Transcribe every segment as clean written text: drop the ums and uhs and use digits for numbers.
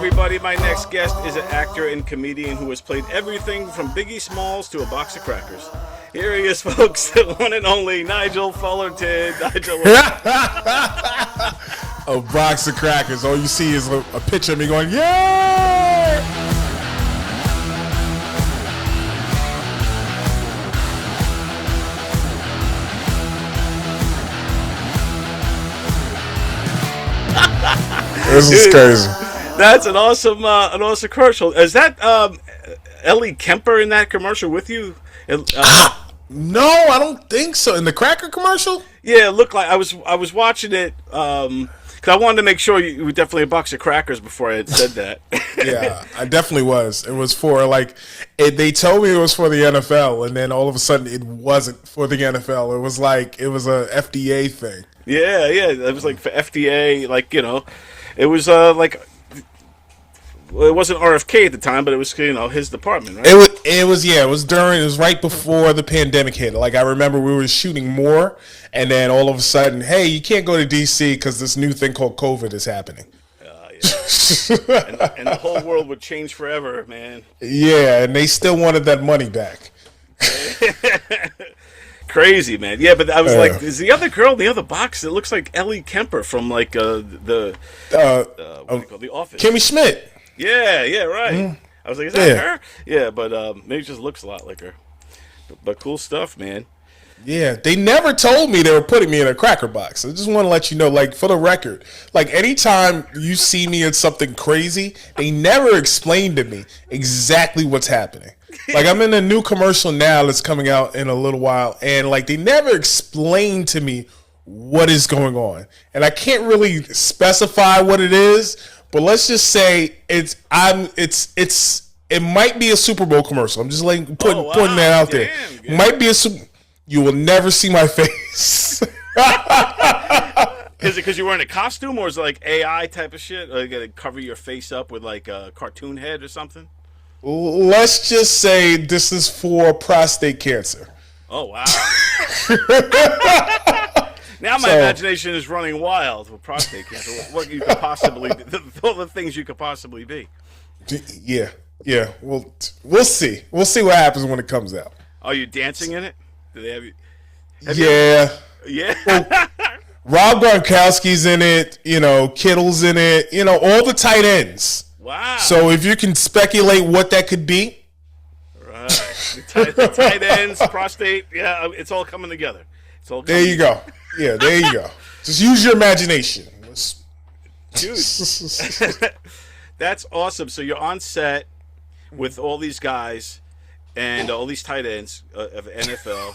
everybody. My next guest is an actor and comedian who has played everything from Biggie Smalls to a box of crackers. Here he is, folks, the one and only Nigel Fullerton. Nigel. A box of crackers. All you see is a picture of me going, yeah! This is crazy. That's an awesome commercial. Is that Ellie Kemper in that commercial with you? No, I don't think so. In the cracker commercial? Yeah, it looked like I was watching it because I wanted to make sure you were definitely a box of crackers before I had said that. Yeah, I definitely was. It was for they told me it was for the NFL, and then all of a sudden it wasn't for the NFL. It was a FDA thing. Yeah, it was like for FDA, it was it wasn't RFK at the time, but it was his department, right? It was right before the pandemic hit. Like, I remember we were shooting more, and then all of a sudden, hey, you can't go to DC because this new thing called COVID is happening. And the whole world would change forever, man. Yeah, and they still wanted that money back. Crazy, man. Yeah, but I was like, is the other girl in the other box? It looks like Ellie Kemper from what do you call The Office? Kimmy Schmidt. Yeah, right. Mm. I was like, is that her? Yeah, but maybe it just looks a lot like her. But cool stuff, man. Yeah, they never told me they were putting me in a cracker box. I just want to let you know, for the record, anytime you see me in something crazy, they never explained to me exactly what's happening. I'm in a new commercial now that's coming out in a little while, and they never explained to me what is going on. And I can't really specify what it is, but let's just say it might be a Super Bowl commercial. I'm just putting that out there. Damn. Might be you will never see my face. Is it because you're wearing a costume, or is it AI type of shit? Or you gotta cover your face up with a cartoon head or something? Let's just say this is for prostate cancer. Oh, wow. Now my imagination is running wild with prostate cancer. What you could possibly be, all the things you could possibly be. Yeah. Well, we'll see. We'll see what happens when it comes out. Are you dancing in it? Do they have you? Yeah. Well, Rob Gronkowski's in it. Kittle's in it. All the tight ends. Wow. So if you can speculate what that could be. Right. The tight ends, prostate. Yeah, it's all coming together. There you go. Yeah, there you go. Just use your imagination. Dude, that's awesome. So you're on set with all these guys and all these tight ends of NFL.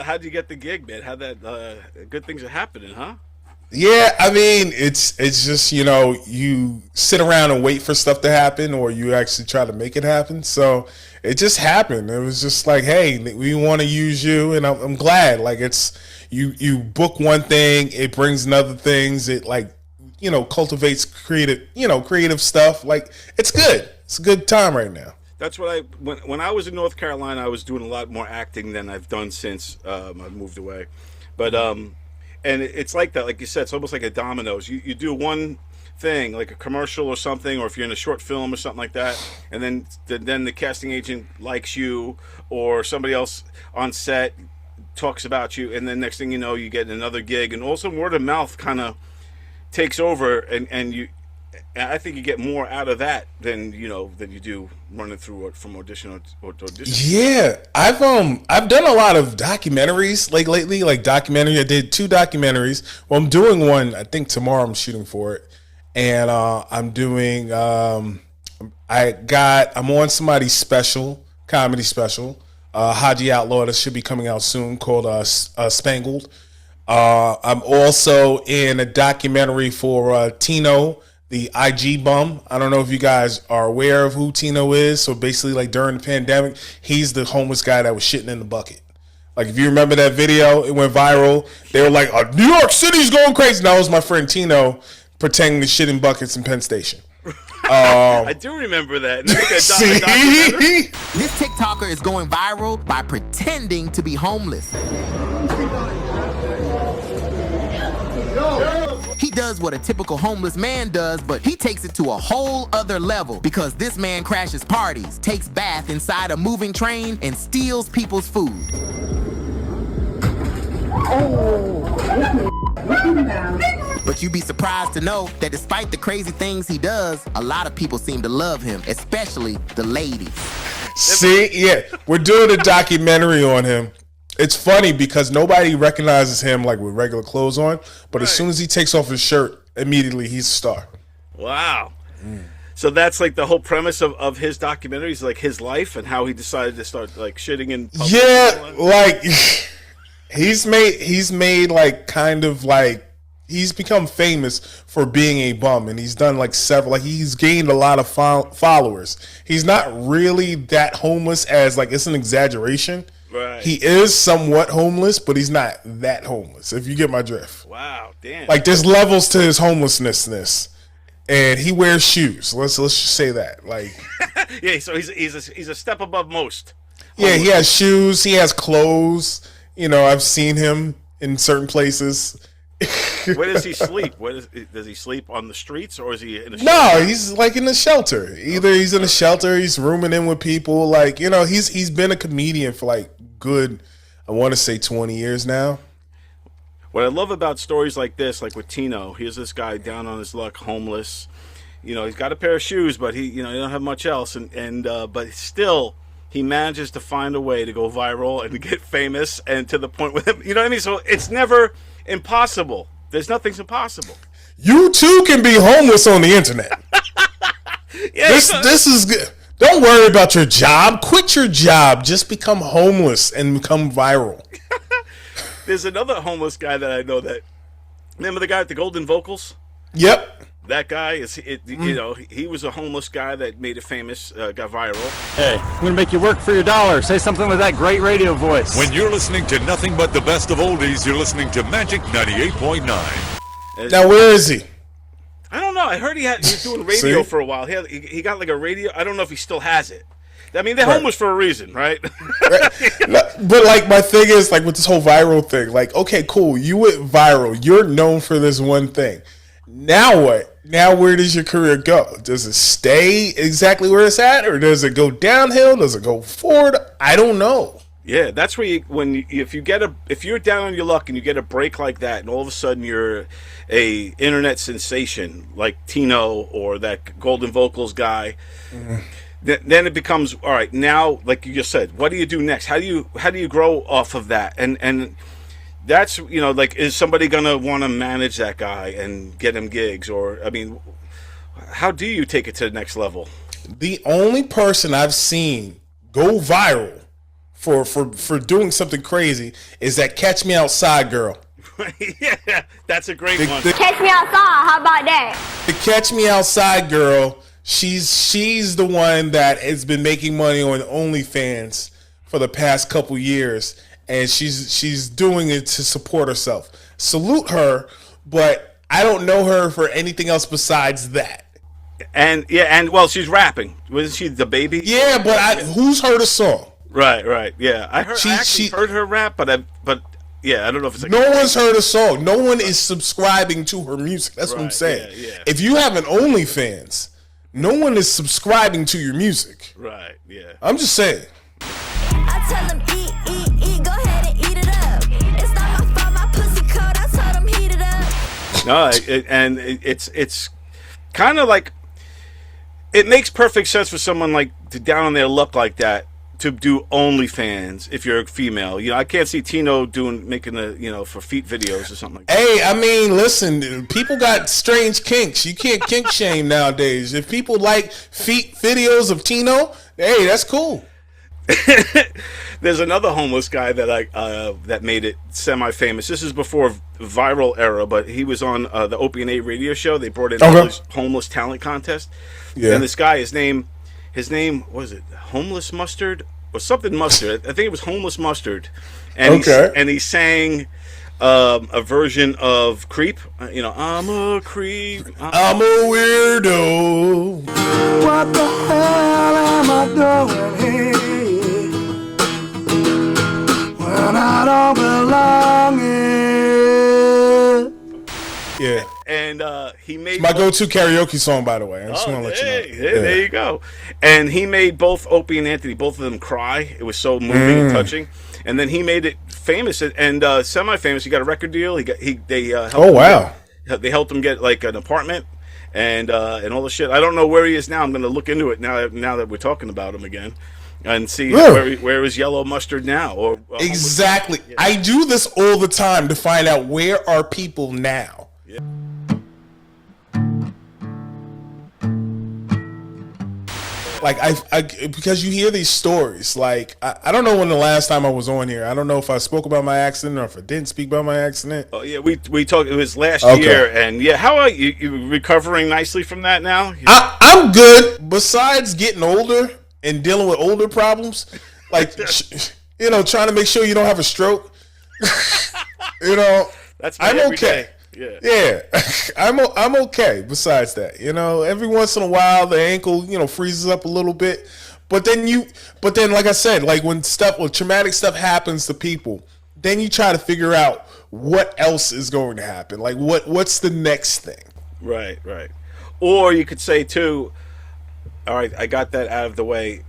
How'd you get the gig, man? How that good things are happening, huh? Yeah, I mean, it's just, you sit around and wait for stuff to happen, or you actually try to make it happen. So it just happened. It was just like, hey, we want to use you, and I'm glad. It's you book one thing, it brings another things. It cultivates creative stuff. It's good. It's a good time right now. That's what when I was in North Carolina, I was doing a lot more acting than I've done since I've moved away. But and it's like that, like you said, it's almost like a dominoes. You do one thing, like a commercial or something, or if you're in a short film or something like that, and then the casting agent likes you, or somebody else on set talks about you, and then next thing you know, you get another gig, and also word of mouth kind of takes over, and I think you get more out of that than you do running through from audition to audition. Yeah, I've done a lot of documentaries lately. I did 2 documentaries. Well, I'm doing one. I think tomorrow I'm shooting for it, and I'm doing. I'm on somebody's comedy special, Haji Outlaw, that should be coming out soon, called Spangled. I'm also in a documentary for Tino, the IG bum. I don't know if you guys are aware of who Tino is. So basically, during the pandemic, he's the homeless guy that was shitting in the bucket. If you remember that video, it went viral. They were like, New York City's going crazy. And that was my friend Tino pretending to shit in buckets in Penn Station. I do remember that. See? This TikToker is going viral by pretending to be homeless. Yo. does what a typical homeless man does, but he takes it to a whole other level because this man crashes parties, takes bath inside a moving train, and steals people's food. But you'd be surprised to know that despite the crazy things he does, a lot of people seem to love him, especially the ladies. See, yeah, we're doing a documentary on him. It's funny because nobody recognizes him like with regular clothes on, but as soon as he takes off his shirt, immediately he's a star. Wow. So that's like the whole premise of his documentaries, like his life and how he decided to start like shitting in public. Yeah, like he's made like kind of like he's become famous for being a bum, and he's done like several, like he's gained a lot of followers. He's not really that homeless as like it's an exaggeration. Right. He is somewhat homeless, but he's not that homeless, if you get my drift. Wow, damn. Like there's levels to his homelessness, and he wears shoes. Let's just say that. Like, yeah, so he's a step above most. Yeah, he has shoes. He has clothes. You know, I've seen him in certain places. Where does he sleep? Does he sleep on the streets, or is he in a shelter? No, he's like in a shelter. Either he's in a shelter, he's rooming in with people. Like, you know, he's been a comedian for like good, I want to say 20 years now. What I love about stories like this, like with Tino, here's this guy down on his luck, homeless. You know, he's got a pair of shoes, but he don't have much else, but still he manages to find a way to go viral and to get famous, and to the point with him, you know what I mean? So it's never impossible. There's nothing's impossible. You too can be homeless on the internet. Yeah, this is good. Don't worry about your job. Quit your job. Just become homeless and become viral. There's another homeless guy that I know that. Remember the guy with the golden vocals? Yep. That guy he was a homeless guy that made it famous, got viral. Hey, I'm gonna make you work for your dollar. Say something with that great radio voice. When you're listening to nothing but the best of oldies, you're listening to Magic 98.9. Now where is he? I don't know. I heard he was doing radio for a while. He got like a radio. I don't know if he still has it. I mean, they're homeless for a reason, right? Right. But like my thing is like with this whole viral thing, like, okay, cool, you went viral. You're known for this one thing. Now what? Now where does your career go? Does it stay exactly where it's at, or does it go downhill? Does it go forward? I don't know. Yeah, that's where if you're down on your luck and you get a break like that, and all of a sudden you're a internet sensation like Tino or that Golden Vocals guy, then it becomes all right. Now, like you just said, what do you do next? How do you grow off of that? And that's, like, is somebody gonna want to manage that guy and get him gigs? Or, I mean, how do you take it to the next level? The only person I've seen go viral for doing something crazy is that Catch Me Outside girl. Yeah, that's a great one. Catch Me Outside, how about that? The Catch Me Outside girl, she's the one that has been making money on OnlyFans for the past couple years. And she's doing it to support herself. Salute her, but I don't know her for anything else besides that. And she's rapping. Wasn't she the baby? Yeah, but who's heard a song? Right. Yeah, I heard her rap, but I don't know if it's like no one's heard a song. No one is subscribing to her music. That's what I'm saying. Yeah. If you have an OnlyFans, no one is subscribing to your music. Right. Yeah. I'm just saying. I tell them eat, go ahead and eat it up. It's not my fault, my pussy cold, I told them heat it up. No, it's kind of like, it makes perfect sense for someone like to down on their luck like that to do OnlyFans if you're a female. I can't see Tino making for feet videos or something like that. Hey, I mean, listen, people got strange kinks. You can't kink shame nowadays. If people like feet videos of Tino, hey, that's cool. There's another homeless guy that that made it semi-famous. This is before viral era, but he was on the Opie and A radio show. They brought in a homeless talent contest. Yeah. And this guy, his name was it Homeless Mustard or something Mustard? I think it was Homeless Mustard. And he sang a version of Creep. I'm a creep. I'm a weirdo. What the hell am I doing here? When I don't belong here. Yeah. And he made My go-to karaoke song, by the way. I just want to let you know. There you go. And he made both Opie and Anthony, both of them cry. It was so moving and touching. And then he made it famous and semi-famous. He got a record deal. They helped him get like an apartment and all the shit. I don't know where he is now. I'm going to look into it now that we're talking about him again. And see where is Yellow Mustard now? Or exactly. Yeah. I do this all the time to find out where are people now. Yeah. Like I because you hear these stories. Like I don't know when the last time I was on here. I don't know if I spoke about my accident or if I didn't speak about my accident. Oh yeah, we talked. It was last year, and yeah, how are you? You recovering nicely from that now? I'm good. Besides getting older and dealing with older problems, like trying to make sure you don't have a stroke. That's I'm okay. Day. Yeah, I'm okay. Besides that, every once in a while the ankle, freezes up a little bit, but then like I said, like when traumatic stuff happens to people, then you try to figure out what else is going to happen. Like what's the next thing? Right. Or you could say too, all right, I got that out of the way.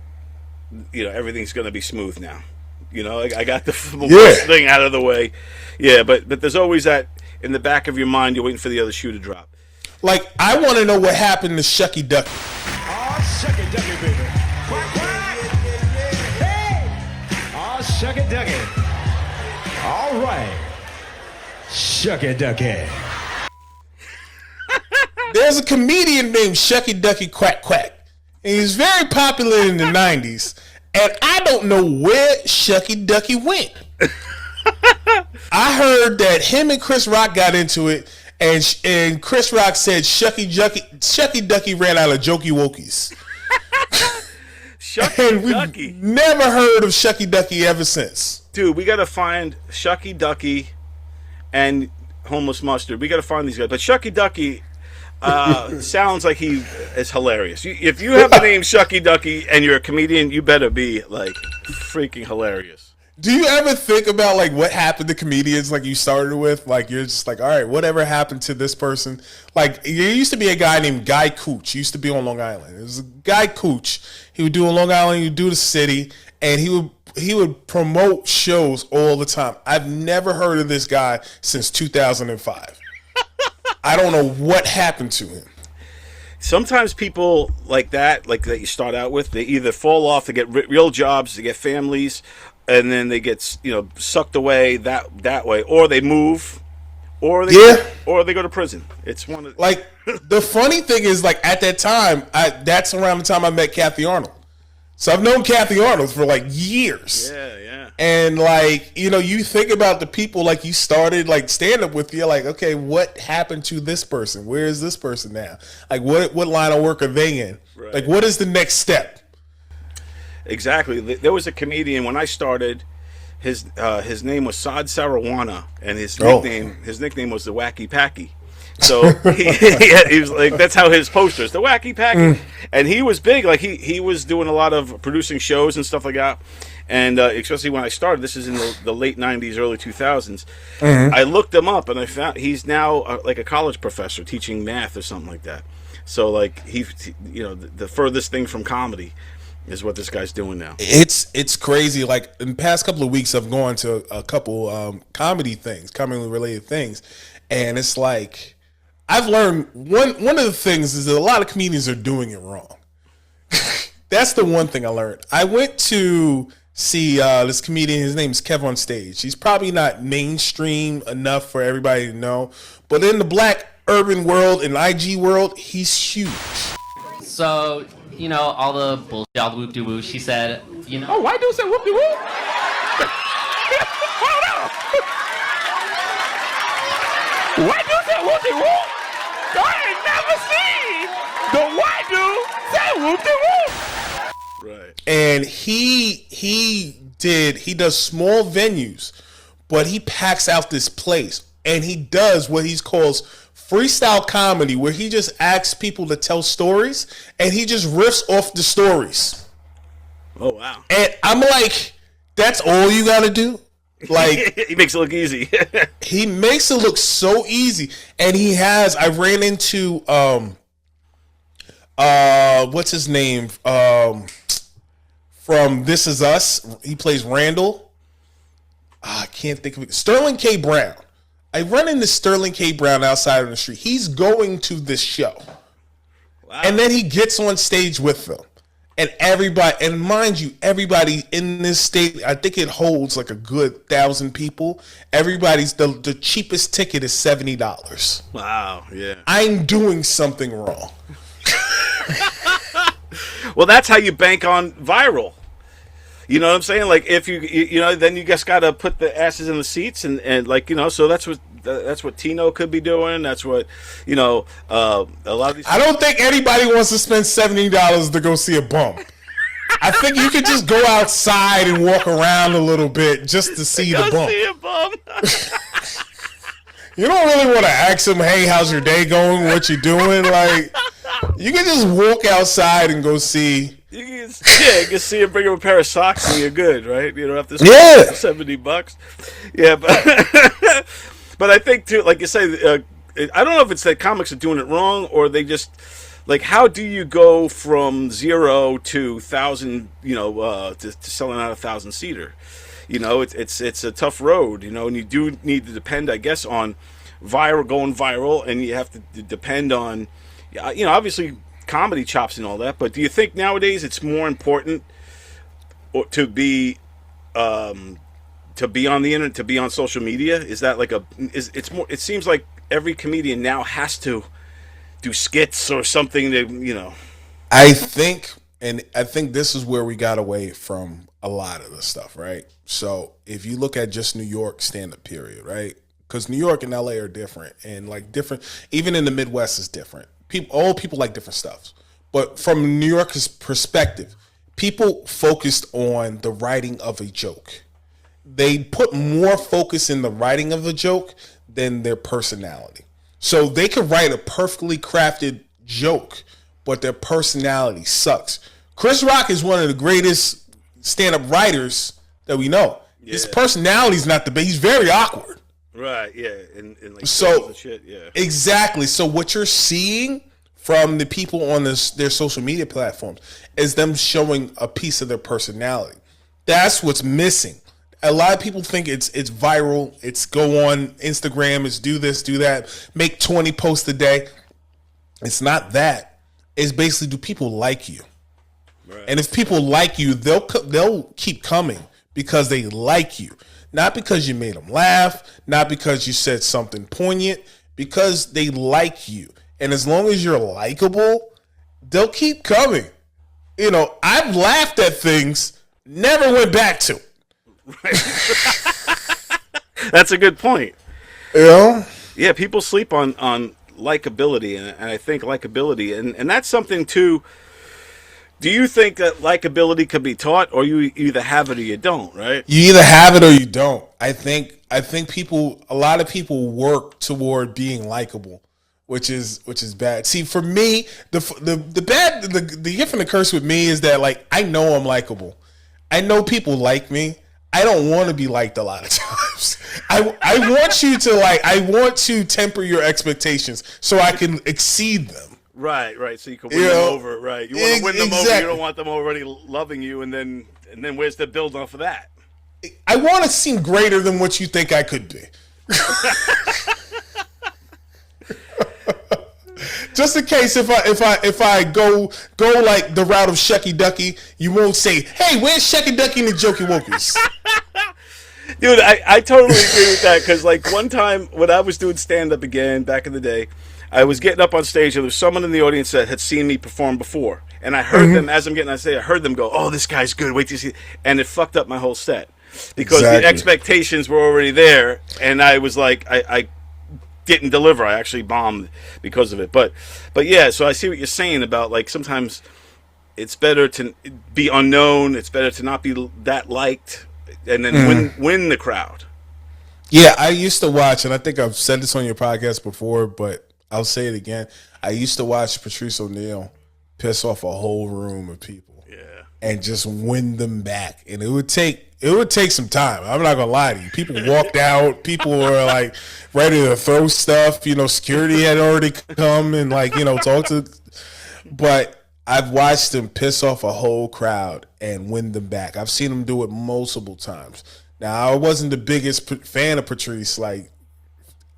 Everything's going to be smooth now. I got the worst thing out of the way. Yeah, but there's always that. In the back of your mind, you're waiting for the other shoe to drop. Like, I want to know what happened to Shuckey Duckey. Oh, Shuckey Duckey, baby. Quack, quack. Hey. Oh, Shuckey Duckey. All right. Shuckey Duckey. There's a comedian named Shuckey Duckey Quack Quack. And he's very popular in the 90s. And I don't know where Shuckey Duckey went. I heard that him and Chris Rock got into it, and Chris Rock said Shuckey Duckey ran out of Jokey Wokies. Shuckey Duckey. Never heard of Shuckey Duckey ever since. Dude, we got to find Shuckey Duckey and Homeless Mustard. We got to find these guys. But Shuckey Duckey sounds like he is hilarious. If you have the name Shuckey Duckey and you're a comedian, you better be like freaking hilarious. Do you ever think about like what happened to comedians like you started with? Like you're just like, all right, whatever happened to this person? Like there used to be a guy named Guy Cooch. He used to be on Long Island. It was a Guy Cooch. He would do on Long Island, he would do the city, and he would promote shows all the time. I've never heard of this guy since 2005. I don't know what happened to him. Sometimes people like that you start out with, they either fall off, they get real jobs, they get families, and then they get sucked away that way, or they move, or they go to prison. It's one of like the funny thing is like at that time, that's around the time I met Kathy Arnold. So I've known Kathy Arnold for like years. Yeah. And like you think about the people like you started like stand up with. You're like, okay, what happened to this person? Where is this person now? Like what line of work are they in? Right. Like what is the next step? Exactly. There was a comedian when I started. His name was Saad Sarawana, and his nickname was the Wacky Packy. So he was like, that's how his posters, the Wacky Packy. And he was big. Like he was doing a lot of producing shows and stuff like that. And especially when I started, this is in the late 90s, early 2000s. I looked him up, and I found he's now like a college professor teaching math or something like that. So like the furthest thing from comedy is what this guy's doing now. It's crazy. Like in the past couple of weeks, I've gone to a couple comedy related things, and it's like I've learned one of the things is that a lot of comedians are doing it wrong. That's the one thing I learned. I went to see this comedian. His name is Kev on Stage. He's probably not mainstream enough for everybody to know, but in the black urban world and IG world, he's huge. So, all the bullshit, all the whoop-de-woo, she said, Oh, white dude said whoop-de-woo? White dude said whoop-de-woo? I ain't never seen the white dude say whoop-de-woo. Right. And he does small venues, but he packs out this place, and he does what he calls freestyle comedy, where he just asks people to tell stories and he just riffs off the stories. Oh wow. And I'm like, that's all you gotta do? Like he makes it look easy. he makes it look so easy, and I ran into what's his name from This Is Us. He plays Randall. I can't think of it. Sterling K. Brown. I run into Sterling K. Brown outside on the street. He's going to this show. Wow. And then he gets on stage with them. And everybody, and mind you, everybody in this state, I think it holds like a good 1,000 people. Everybody's, the cheapest ticket is $70. Wow, yeah. I'm doing something wrong. Well, that's how you bank on viral. You know what I'm saying? Like, if you know, then you just got to put the asses in the seats, and like, you know, so that's what Tino could be doing. That's what, you know, a lot of these. I don't think anybody wants to spend $70 to go see a bump. I think you could just go outside and walk around a little bit just to see the bump. See a bump. You don't really want to ask them, "Hey, how's your day going? What you doing?" Like, you can just walk outside and go see. You can see him bring him a pair of socks and you're good, right? You don't have to spend $70. Yeah, but I think too, like you say, I don't know if it's that comics are doing it wrong or they just like, how do you go from 0 to 1,000? You know, to selling out a 1,000-seater. You know, it's a tough road. You know, and you do need to depend, I guess, on going viral, and you have to depend on, you know, obviously comedy chops and all that. But do you think nowadays it's more important to be on the internet, to be on social media? Is that like it's more? It seems like every comedian now has to do skits or something to, you know. I think this is where we got away from a lot of the stuff, right? So if you look at just New York stand-up period, right? Because New York and LA are different, and like different, even in the Midwest is different. All people like different stuff. But from New York's perspective, people focused on the writing of a joke. They put more focus in the writing of a joke than their personality. So they could write a perfectly crafted joke, but their personality sucks. Chris Rock is one of the greatest stand-up writers that we know. Yeah. His personality is not the best. He's very awkward. Right, yeah. And like so, and shit, yeah. Exactly. So what you're seeing from the people on their social media platforms is them showing a piece of their personality. That's what's missing. A lot of people think it's viral. It's go on Instagram. It's do this, do that. Make 20 posts a day. It's not that. It's basically, do people like you? Right. And if people like you, they'll keep coming because they like you. Not because you made them laugh, not because you said something poignant, because they like you. And as long as you're likable, they'll keep coming. You know, I've laughed at things, never went back to. Right. That's a good point. You know? Yeah, people sleep on likability, and I think likability, and that's something too. Do you think that likability can be taught, or you either have it or you don't, right? You either have it or you don't. I think a lot of people work toward being likable, which is bad. See, for me, the gift and the curse with me is that, like, I know I'm likable. I know people like me. I don't want to be liked a lot of times. I want to temper your expectations so I can exceed them. Right. So you can win them over. Right. You want to win them over. You don't want them already loving you, and then where's the build off of that? I want to seem greater than what you think I could be. Just in case if I go like the route of Shuckey Duckey, you won't say, "Hey, where's Shuckey Duckey and the Jokey Wokies?" Dude, I totally agree with that, because like one time when I was doing stand-up again back in the day, I was getting up on stage and there was someone in the audience that had seen me perform before, and I heard them as I'm getting on stage. I heard them go, "Oh, this guy's good. Wait till you see," and it fucked up my whole set because the expectations were already there, and I was like, I didn't deliver. I actually bombed because of it. But yeah, so I see what you're saying about, like, sometimes it's better to be unknown. It's better to not be that liked, and then win the crowd. Yeah, I used to watch, and I think I've said this on your podcast before, but I'll say it again. I used to watch Patrice O'Neal piss off a whole room of people, and just win them back. And it would take some time. I'm not gonna lie to you. People walked out. People were like ready to throw stuff. Security had already come and talk to. But I've watched him piss off a whole crowd and win them back. I've seen him do it multiple times. Now, I wasn't the biggest fan of Patrice. Like,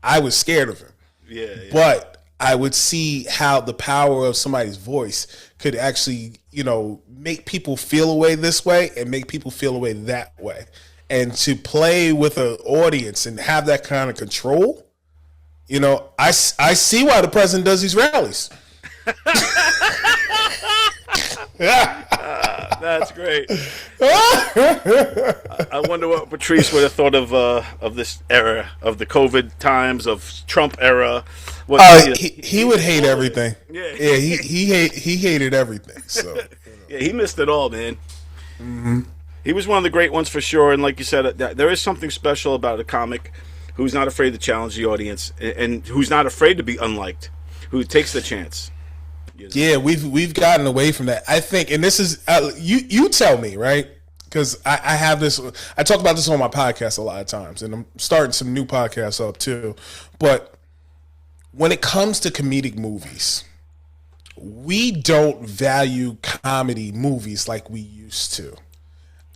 I was scared of him. Yeah. But I would see how the power of somebody's voice could actually, make people feel a way this way and make people feel a way that way. And to play with an audience and have that kind of control, I see why the president does these rallies. That's great. I wonder what Patrice would have thought of this era, of the COVID times, of Trump era. He would hate everything. Yeah, he hated everything. So yeah, he missed it all, man. Mm-hmm. He was one of the great ones for sure. And like you said, there is something special about a comic who's not afraid to challenge the audience and who's not afraid to be unliked, who takes the chance. Yeah, we've gotten away from that. I think, and this is you tell me, right? Because I have this. I talk about this on my podcast a lot of times, and I'm starting some new podcasts up too. But when it comes to comedic movies, we don't value comedy movies like we used to.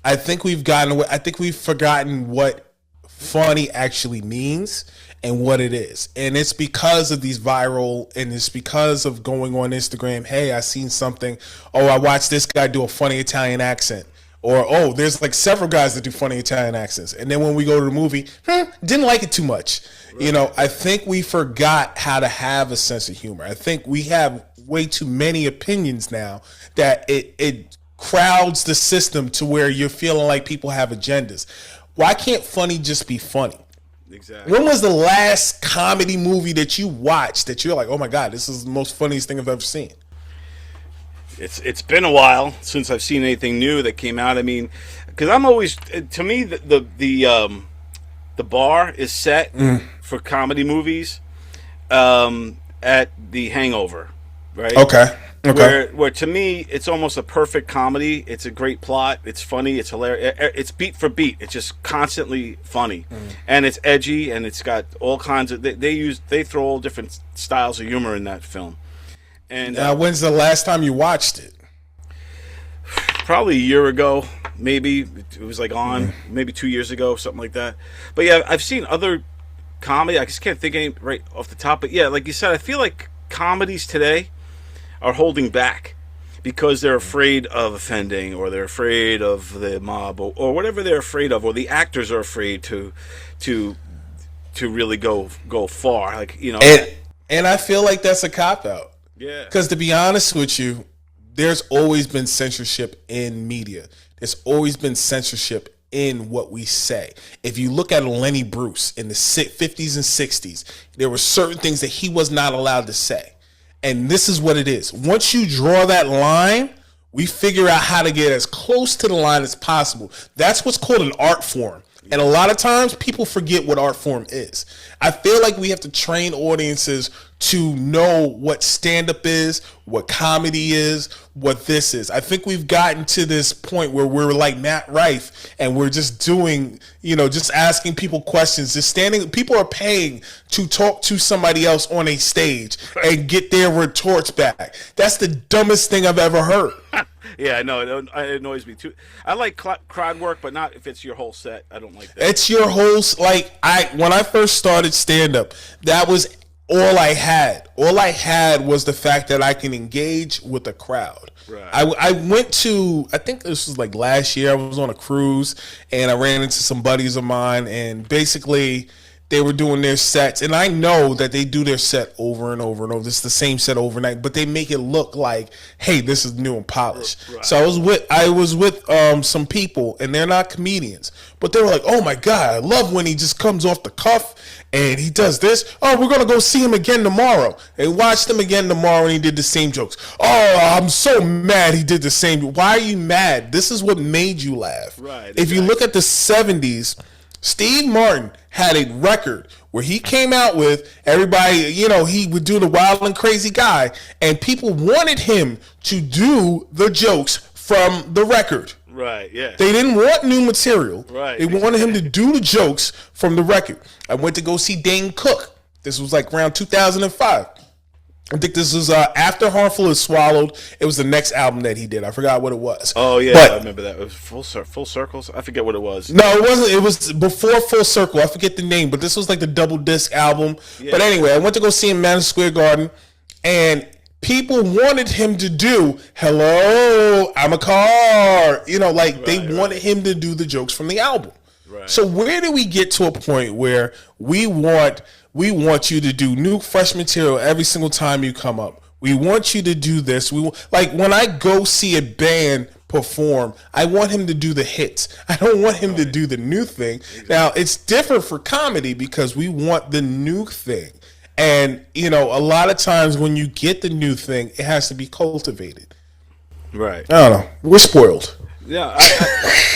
I think we've gotten away. I think we've forgotten what funny actually means and what it is. And it's because of these viral, and it's because of going on Instagram. Hey, I seen something. Oh, I watched this guy do a funny Italian accent. Or, oh, there's like several guys that do funny Italian accents. And then when we go to the movie, didn't like it too much. Right. I think we forgot how to have a sense of humor. I think we have way too many opinions now that it crowds the system to where you're feeling like people have agendas. Why can't funny just be funny? Exactly. When was the last comedy movie that you watched that you're like, oh my God, this is the most funniest thing I've ever seen? It's been a while since I've seen anything new that came out. I mean, because I'm always, to me, the bar is set for comedy movies at The Hangover, right? Okay. Where to me, it's almost a perfect comedy. It's a great plot. It's funny. It's hilarious. It's beat for beat. It's just constantly funny, and it's edgy, and it's got all kinds of. They throw all different styles of humor in that film. And when's the last time you watched it? Probably a year ago, maybe. It was like on maybe 2 years ago, something like that. But yeah, I've seen other comedy. I just can't think any right off the top. But yeah, like you said, I feel like comedies today are holding back because they're afraid of offending, or they're afraid of the mob, or whatever they're afraid of, or the actors are afraid to really go far. Like, and I feel like that's a cop out. Yeah. Because to be honest with you, there's always been censorship in media. There's always been censorship in what we say. If you look at Lenny Bruce in the 50s and 60s, there were certain things that he was not allowed to say. And this is what it is. Once you draw that line, we figure out how to get as close to the line as possible. That's what's called an art form. And a lot of times people forget what art form is. I feel like we have to train audiences to know what stand-up is, what comedy is, what this is. I think we've gotten to this point where we're like Matt Rife, and we're just doing, just asking people questions, just standing. People are paying to talk to somebody else on a stage and get their retorts back. That's the dumbest thing I've ever heard. Yeah, I know. It annoys me too. I like crowd work, but not if it's your whole set. I don't like that. It's your whole, when I first started stand-up, that was all I had. All I had was the fact that I can engage with a crowd. Right. I went to, I think this was like last year, I was on a cruise, and I ran into some buddies of mine, and basically they were doing their sets, and I know that they do their set over and over and over. It's the same set overnight, but they make it look like, hey, this is new and polished. Right. So I was with some people, and they're not comedians, but they were like, oh my God, I love when he just comes off the cuff and he does this. Oh, we're gonna go see him again tomorrow. They watched him again tomorrow, and he did the same jokes. Oh, I'm so mad he did the same. Why are you mad? This is what made you laugh. Right. If you look at the 70s, Steve Martin had a record where he came out with everybody, he would do the wild and crazy guy, and people wanted him to do the jokes from the record. Right, yeah. They didn't want new material. Right. They wanted him to do the jokes from the record. I went to go see Dane Cook. This was like around 2005. I think this was after Harmful is Swallowed. It was the next album that he did. I forgot what it was. Oh, yeah, but, I remember that. It was Full Circles? I forget what it was. No, it wasn't. It was before Full Circle. I forget the name, but this was like the double disc album. Yeah. But anyway, I went to go see him in Madison Square Garden, and people wanted him to do "Hello, I'm a car." You know, like they wanted him to do the jokes from the album. Right. So where do we get to a point where we want you to do new, fresh material every single time you come up? We want you to do this. Like when I go see a band perform, I want him to do the hits. I don't want him to do the new thing. Exactly. Now it's different for comedy because we want the new thing. And, you know, a lot of times when you get the new thing, it has to be cultivated. Right. I don't know. We're spoiled. Yeah,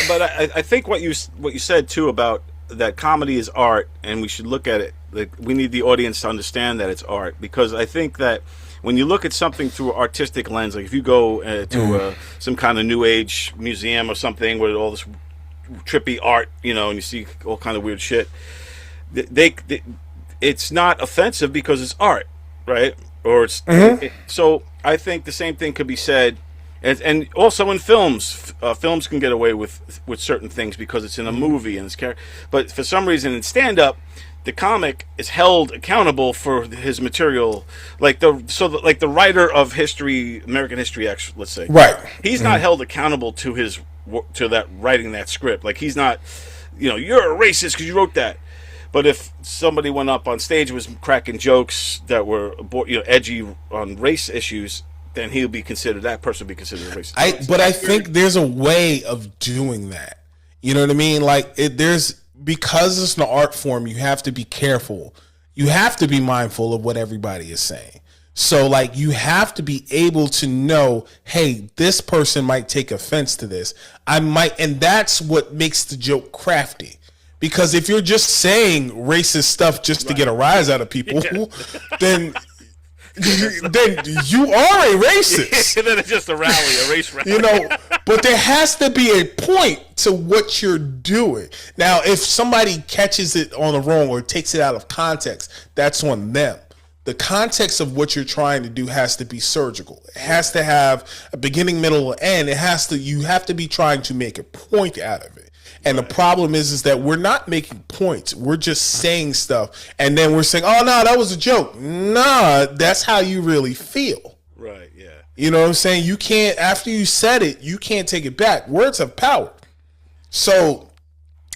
but I think what you said too about that comedy is art, and we should look at it. Like, we need the audience to understand that it's art, because I think that when you look at something through an artistic lens, like if you go to some kind of new age museum or something with all this trippy art, you know, and you see all kind of weird shit, it's not offensive because it's art, right? Or it's so I think the same thing could be said. And also in films, films can get away with certain things because it's in a movie and it's but for some reason in stand-up, the comic is held accountable for his material, like the writer of history, American history, actually, let's say, right? He's not held accountable to that writing that script. Like he's not, you know, you're a racist because you wrote that. But if somebody went up on stage was cracking jokes that were, you know, edgy on race issues, then that person would be considered a racist. But I think there's a way of doing that. You know what I mean? Like because it's an art form, you have to be careful. You have to be mindful of what everybody is saying. So like you have to be able to know, hey, this person might take offense to this. And that's what makes the joke crafty. Because if you're just saying racist stuff just to get a rise out of people, then you are a racist. And then it's just a race rally. You know, but there has to be a point to what you're doing. Now, if somebody catches it on the wrong or takes it out of context, that's on them. The context of what you're trying to do has to be surgical. It has to have a beginning, middle, and end. You have to be trying to make a point out of it. And the problem is that we're not making points. We're just saying stuff. And then we're saying, oh, no, that was a joke. Nah, that's how you really feel. Right, yeah. You know what I'm saying? You can't, after you said it, you can't take it back. Words have power. So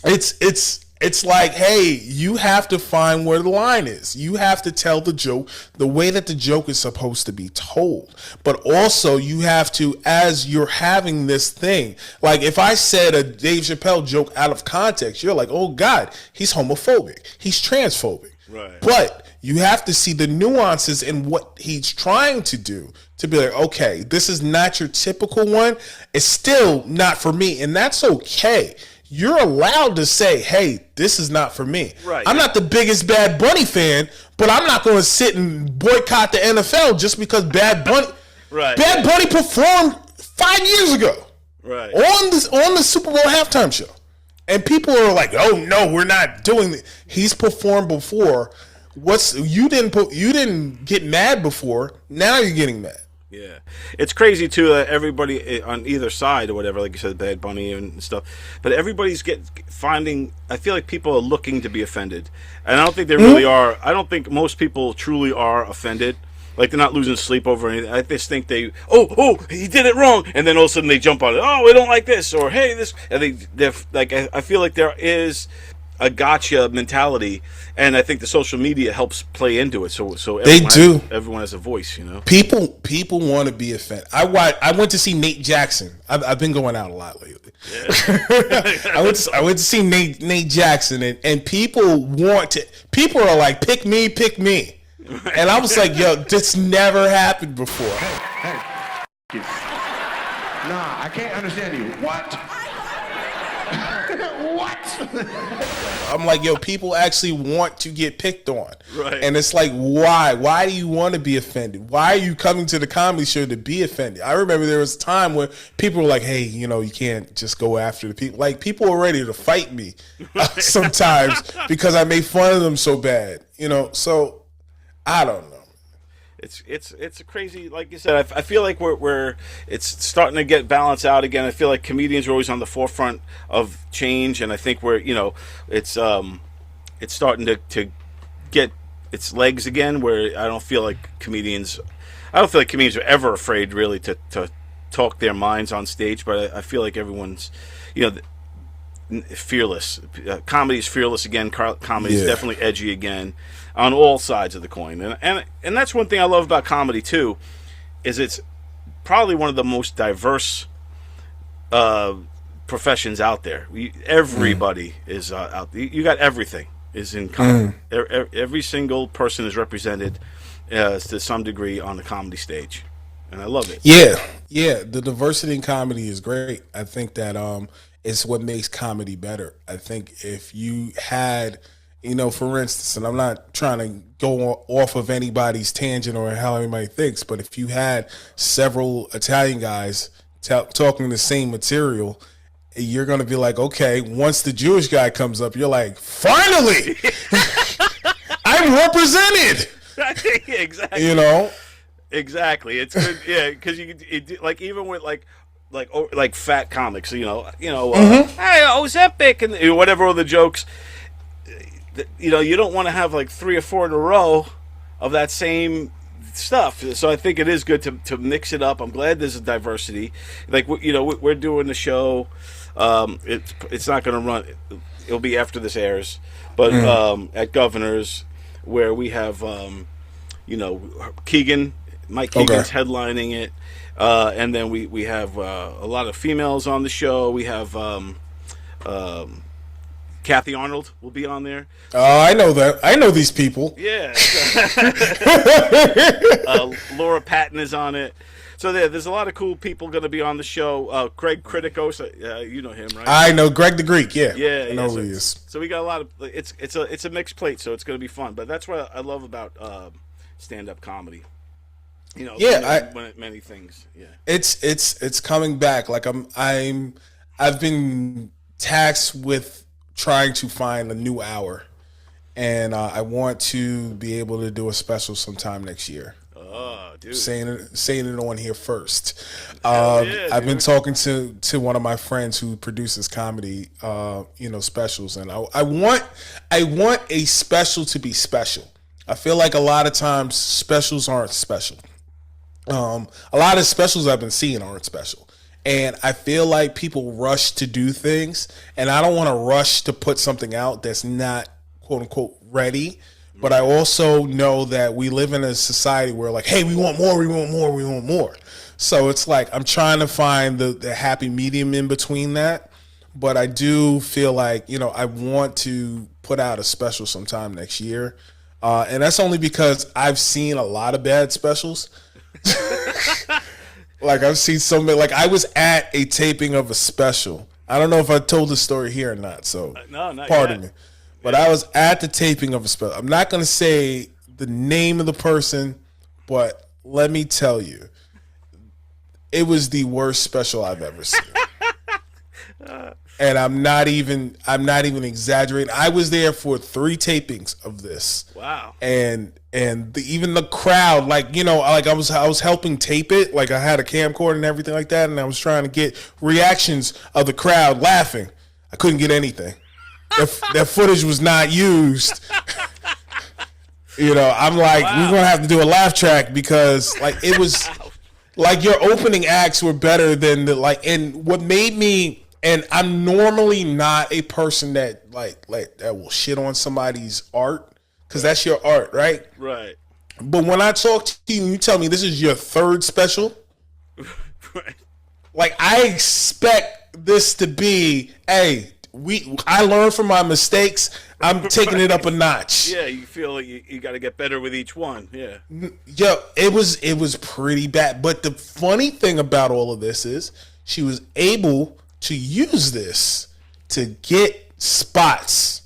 it's like, hey, you have to find where the line is. You have to tell the joke the way that the joke is supposed to be told. But also you have to, as you're having this thing, like if I said a Dave Chappelle joke out of context, you're like, oh God, he's homophobic. He's transphobic. Right. But you have to see the nuances in what he's trying to do to be like, okay, this is not your typical one. It's still not for me. And that's okay. You're allowed to say, hey, this is not for me. Right, I'm not the biggest Bad Bunny fan, but I'm not going to sit and boycott the NFL just because Bad Bunny performed 5 years ago on the Super Bowl halftime show. And people are like, oh, no, we're not doing it. He's performed before. You didn't get mad before. Now you're getting mad. Yeah, it's crazy too that everybody on either side or whatever, like you said, Bad Bunny and stuff, but everybody's finding. I feel like people are looking to be offended, and I don't think they really are. I don't think most people truly are offended. Like they're not losing sleep over anything. I just think he did it wrong, and then all of a sudden they jump on it. Oh, we don't like this, or hey, this, and they're like. I feel like there is a gotcha mentality, and I think the social media helps play into it. So everyone has a voice, you know. People want to be offended. I went to see Nate Jackson. I've been going out a lot lately. Yeah. I went to see Nate Jackson, and people are like, pick me. Right. And I was like, yo, this never happened before. Hey. Nah, I can't understand you. What? I'm like, yo, people actually want to get picked on. Right. And it's like, why? Why do you want to be offended? Why are you coming to the comedy show to be offended? I remember there was a time where people were like, hey, you know, you can't just go after the people. Like, people were ready to fight me sometimes because I made fun of them so bad. You know, so I don't know. It's a crazy, like you said. I feel like it's starting to get balanced out again. I feel like comedians are always on the forefront of change, and I think it's starting to get its legs again. Where I don't feel like comedians are ever afraid really to talk their minds on stage. But I feel like everyone's, fearless. Comedy is fearless again. Comedy is definitely edgy again on all sides of the coin. And that's one thing I love about comedy too, is it's probably one of the most diverse professions out there. Everybody is out. You got everything is in comedy. Every single person is represented to some degree on the comedy stage, and I love it. Yeah. The diversity in comedy is great. I think that it's what makes comedy better. I think if you had, for instance, and I'm not trying to go off of anybody's tangent or how anybody thinks, but if you had several Italian guys talking the same material, you're going to be like, okay, once the Jewish guy comes up, you're like, finally, I'm represented. Exactly. Exactly. It's good. Yeah. Cause like, even with like fat comics, hey, Ozempic and whatever other jokes, you don't want to have like 3 or 4 in a row of that same stuff. So I think it is good to mix it up. I'm glad there's a diversity. Like, we're doing the show. It's not going to run. It'll be after this airs, but at Governor's, where we have, Mike Keegan's headlining it. And then we have a lot of females on the show. We have Kathy Arnold will be on there. I know that. I know these people. Yeah. Laura Patton is on it. So there's a lot of cool people going to be on the show. Greg Criticos, you know him, right? I know Greg the Greek. Yeah. I know who he is. So we got a lot of. It's a mixed plate, so it's going to be fun. But that's what I love about stand-up comedy. Many things. Yeah, it's coming back. Like I've been tasked with trying to find a new hour, and I want to be able to do a special sometime next year. Oh, dude, saying it on here first. I've been talking to one of my friends who produces comedy, specials, and I want a special to be special. I feel like a lot of times specials aren't special. A lot of specials I've been seeing aren't special. And I feel like people rush to do things, and I don't want to rush to put something out that's not, quote unquote, ready. But I also know that we live in a society where, like, hey, we want more, we want more, we want more. So it's like I'm trying to find the happy medium in between that. But I do feel like, I want to put out a special sometime next year. And that's only because I've seen a lot of bad specials. Like, I've seen so many. Like, I was at a taping of a special. I don't know if I told the story here or not, so pardon me. But I was at the taping of a special. I'm not going to say the name of the person, but let me tell you, it was the worst special I've ever seen. And I'm not even exaggerating. I was there for 3 tapings of this. Wow. And even the crowd, like I was helping tape it. Like, I had a camcorder and everything like that, and I was trying to get reactions of the crowd laughing. I couldn't get anything. That footage was not used. I'm like, we're gonna have to do a laugh track because it was like your opening acts were better than and what made me. And I'm normally not a person that that will shit on somebody's art, because that's your art, right? Right. But when I talk to you and you tell me this is your 3rd special, right. Like, I expect this to be, hey, I learned from my mistakes. I'm taking it up a notch. Yeah, you feel like you got to get better with each one. Yeah. Yo, it was pretty bad. But the funny thing about all of this is she was able to use this to get spots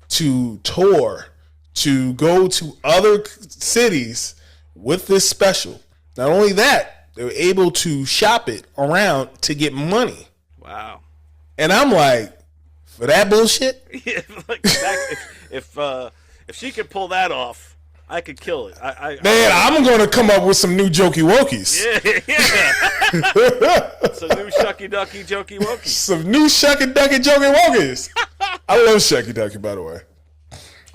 to tour, to go to other cities with this special. Not only that, they were able to shop it around to get money. Wow. And I'm like, for that bullshit? Yeah, like if she could pull that off, I could kill it. I'm going to come up with some new jokey wokies. Yeah. Some new Shuckey Duckey Jokey Wokies. Some new Shuckey Duckey Jokey Wokies. I love Shuckey Duckey, by the way.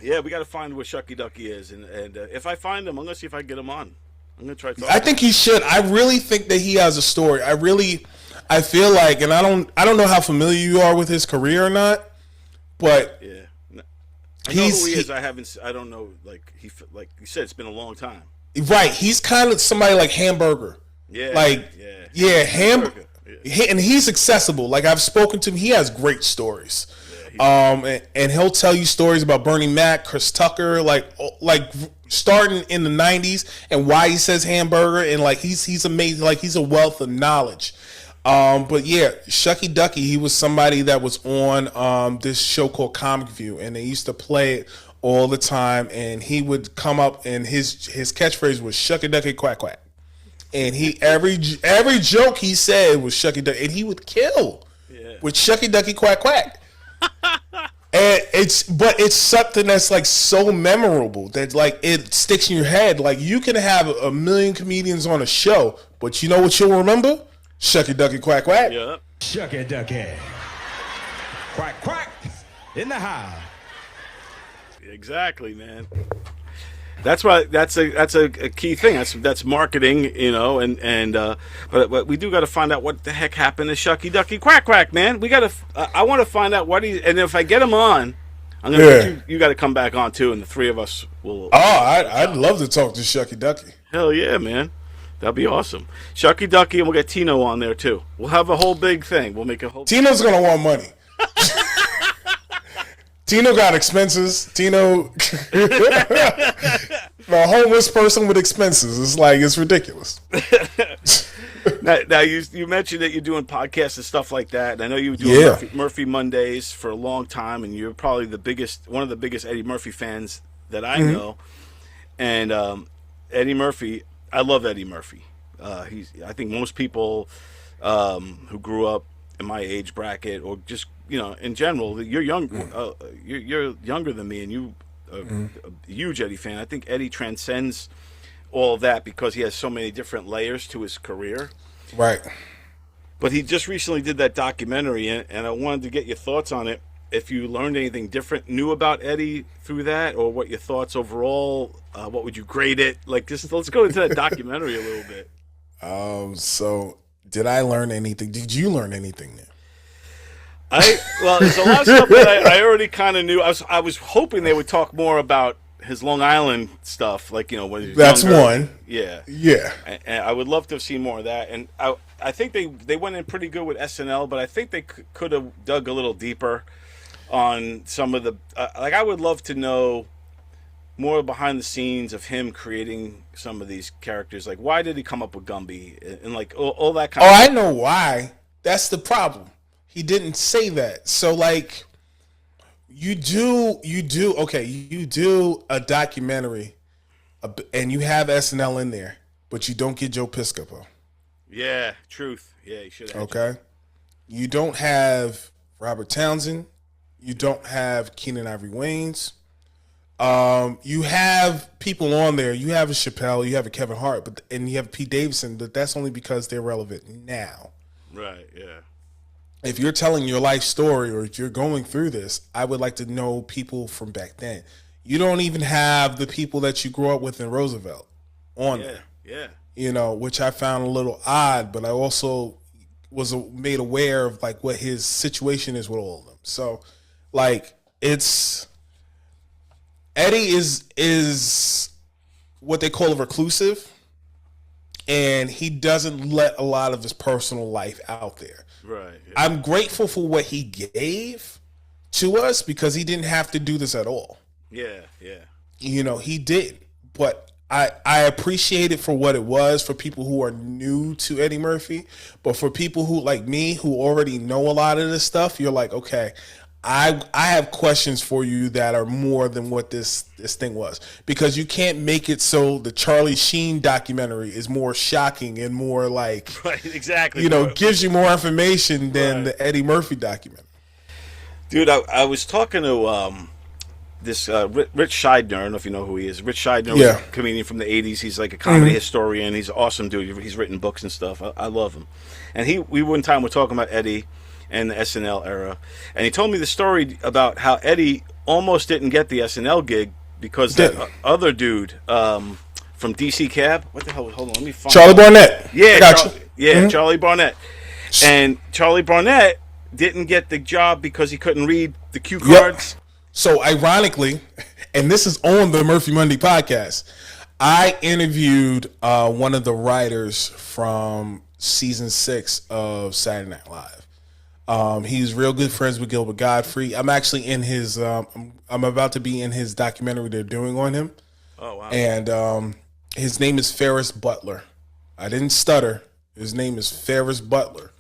Yeah, we got to find where Shuckey Duckey is, and if I find him, I'm gonna see if I can get him on. I'm gonna try. I think he should. I really think that he has a story. I feel like, and I don't know how familiar you are with his career or not, but yeah, I know who he is. I don't know. Like you said, it's been a long time. Right. He's kind of somebody like Hamburger. Yeah. Hamburger. Yeah. And he's accessible. Like I've spoken to him. He has great stories. And he'll tell you stories about Bernie Mac, Chris Tucker, like starting in the 90s and why he says hamburger, and like he's amazing, like he's a wealth of knowledge. But yeah, Shuckey Duckey, he was somebody that was on this show called Comic View, and they used to play it all the time, and he would come up and his catchphrase was Shuckey Duckey Quack Quack. And he every joke he said was Shuckey Duckey, and he would kill with Shuckey Duckey Quack Quack. And it's something that's like so memorable that like it sticks in your head. Like you can have a million comedians on a show, but you know what you'll remember? Shuckey Duckey Quack Quack. Yeah. Shuckey Duckey Quack Quack in the house. Exactly, man. That's why that's a key thing. That's marketing, you know, but we do got to find out what the heck happened to Shuckey Duckey Quack Quack, man. We got to. I want to find out what and if I get him on, I'm gonna. You got to come back on too, and the three of us will. Oh, I'd love to talk to Shuckey Duckey. Hell yeah, man. That'd be awesome. Shuckey Duckey, and we'll get Tino on there too. We'll have a whole big thing. We'll make a whole. Tino's gonna want money. Tino got expenses. Tino, a homeless person with expenses. It's ridiculous. now you mentioned that you're doing podcasts and stuff like that, and I know you were doing Murphy Mondays for a long time, and you're probably one of the biggest Eddie Murphy fans that I know. And Eddie Murphy, I love Eddie Murphy. I think most people who grew up in my age bracket, or just in general, you're young. You're younger than me, and you a huge Eddie fan. I think Eddie transcends all of that because he has so many different layers to his career. Right. But he just recently did that documentary, and I wanted to get your thoughts on it. If you learned anything different, new about Eddie through that, or what your thoughts overall, what would you grade it? Like, just let's go into that documentary a little bit. So did I learn anything? Did you learn anything there? There's a lot of stuff that I already kind of knew. I was hoping they would talk more about his Long Island stuff, like when he was That's younger. one. Yeah. And I would love to have seen more of that. And I think they went in pretty good with SNL, but I think they could have dug a little deeper on some of the I would love to know more behind the scenes of him creating some of these characters. Like, why did he come up with Gumby and like all that kind of stuff. I know why. That's the problem. He didn't say that. So like you do a documentary and you have SNL in there, but you don't get Joe Piscopo. Yeah, truth. Yeah, you should have. Okay. You don't have Robert Townsend. You don't have Keenan Ivory Wayans. You have people on there. You have a Chappelle. You have a Kevin Hart, and you have Pete Davidson. But that's only because they're relevant now. Right. Yeah. If you're telling your life story, or if you're going through this, I would like to know people from back then. You don't even have the people that you grew up with in Roosevelt on there. Yeah. Which I found a little odd, but I also was made aware of like what his situation is with all of them. So, like, Eddie is what they call a reclusive, and he doesn't let a lot of his personal life out there. Right. Yeah. I'm grateful for what he gave to us because he didn't have to do this at all. Yeah. He did, but I appreciate it for what it was for people who are new to Eddie Murphy. But for people who like me, who already know a lot of this stuff, you're like, okay, I have questions for you that are more than what this thing was, because you can't make it so the Charlie Sheen documentary is more shocking and more like Right, exactly. Gives you more information than the Eddie Murphy documentary. Dude, I was talking to this Rich Scheidner. I don't know if you know who he is. Rich Scheidner was a comedian from the 80s. He's like a comedy historian. He's an awesome dude. He's written books and stuff. I love him. And we one time were talking about Eddie and the SNL era. And he told me the story about how Eddie almost didn't get the SNL gig because that other dude from DC Cab. What the hell? Hold on, let me find Charlie Barnett. Yeah, Charlie Barnett. And Charlie Barnett didn't get the job because he couldn't read the cue cards. So ironically, and this is on the Murphy Monday podcast, I interviewed one of the writers from season 6 of Saturday Night Live. He's real good friends with Gilbert Gottfried. I'm actually in his. I'm about to be in his documentary they're doing on him. Oh wow! And his name is Ferris Butler. I didn't stutter. His name is Ferris Butler.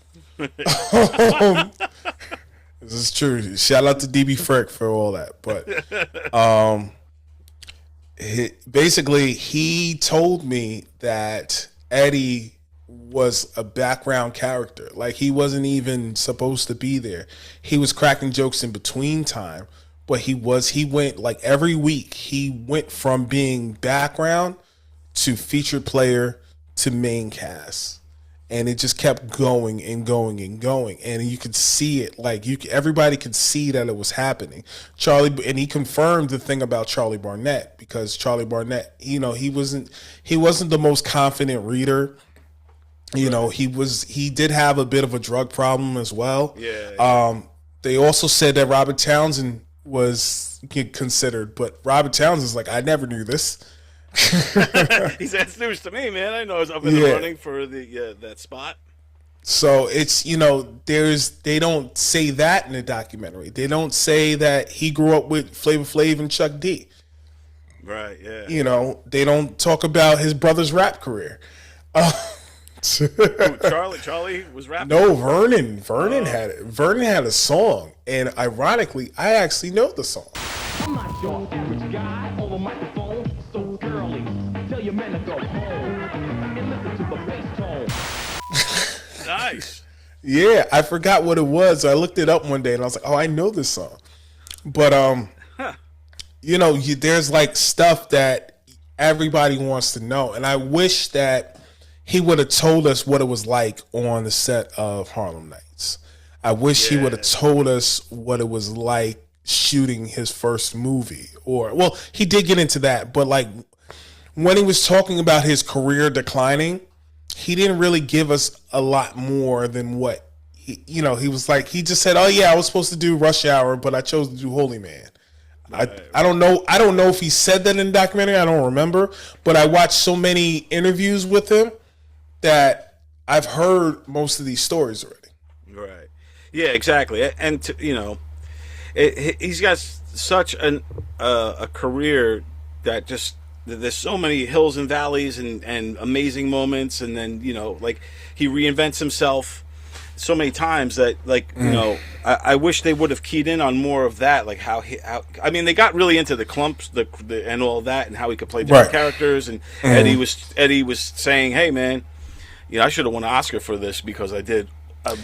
This is true. Shout out to DB Frick for all that. But basically, he told me that Eddie was a background character. Like, he wasn't even supposed to be there. He was cracking jokes in between time, but he went like every week. He went from being background to featured player to main cast. And it just kept going and going and going, and you could see it. Like everybody could see that it was happening. And he confirmed the thing about Charlie Barnett, because Charlie Barnett, he wasn't the most confident reader. He did have a bit of a drug problem as well. Yeah. They also said that Robert Townsend was considered, but Robert Townsend's like, I never knew this. He said it's news to me, man. I know I was up in the running for the that spot. So it's they don't say that in the documentary. They don't say that he grew up with Flavor Flav and Chuck D. Right. Yeah. They don't talk about his brother's rap career. Charlie was rapping. No, Vernon had it. Vernon had a song, and ironically, I actually know the song. I'm not your average guy on the microphone, so girly, tell your men to go home and listen to the bass tone. Nice. Yeah, I forgot what it was. I looked it up one day and I was like, oh, I know this song. But there's like stuff that everybody wants to know, and I wish that he would have told us what it was like on the set of Harlem Nights. I wish he would have told us what it was like shooting his first movie. He did get into that, but like when he was talking about his career declining, he didn't really give us a lot more than what he was like. He just said, oh yeah, I was supposed to do Rush Hour, but I chose to do Holy Man. I don't know if he said that in the documentary. I don't remember, but I watched so many interviews with him that I've heard most of these stories already. Right. Yeah, exactly. And he's got such a career that just, there's so many hills and valleys and amazing moments, and then like he reinvents himself so many times that I wish they would have keyed in on more of that, like how they got really into the clumps and all that, and how he could play different characters, and Eddie was saying, hey man, I should have won an Oscar for this because I did.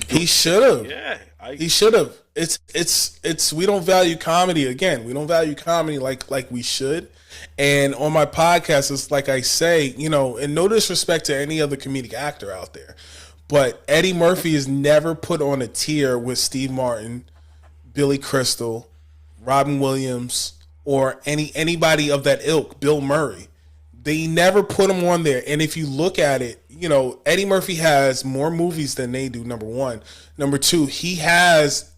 He should have. Yeah, he should have. It's we don't value comedy. Again, we don't value comedy like we should. And on my podcast, it's like I say, and no disrespect to any other comedic actor out there, but Eddie Murphy is never put on a tier with Steve Martin, Billy Crystal, Robin Williams, or anybody of that ilk, Bill Murray. They never put him on there. And if you look at it, Eddie Murphy has more movies than they do, number one. Number two, he has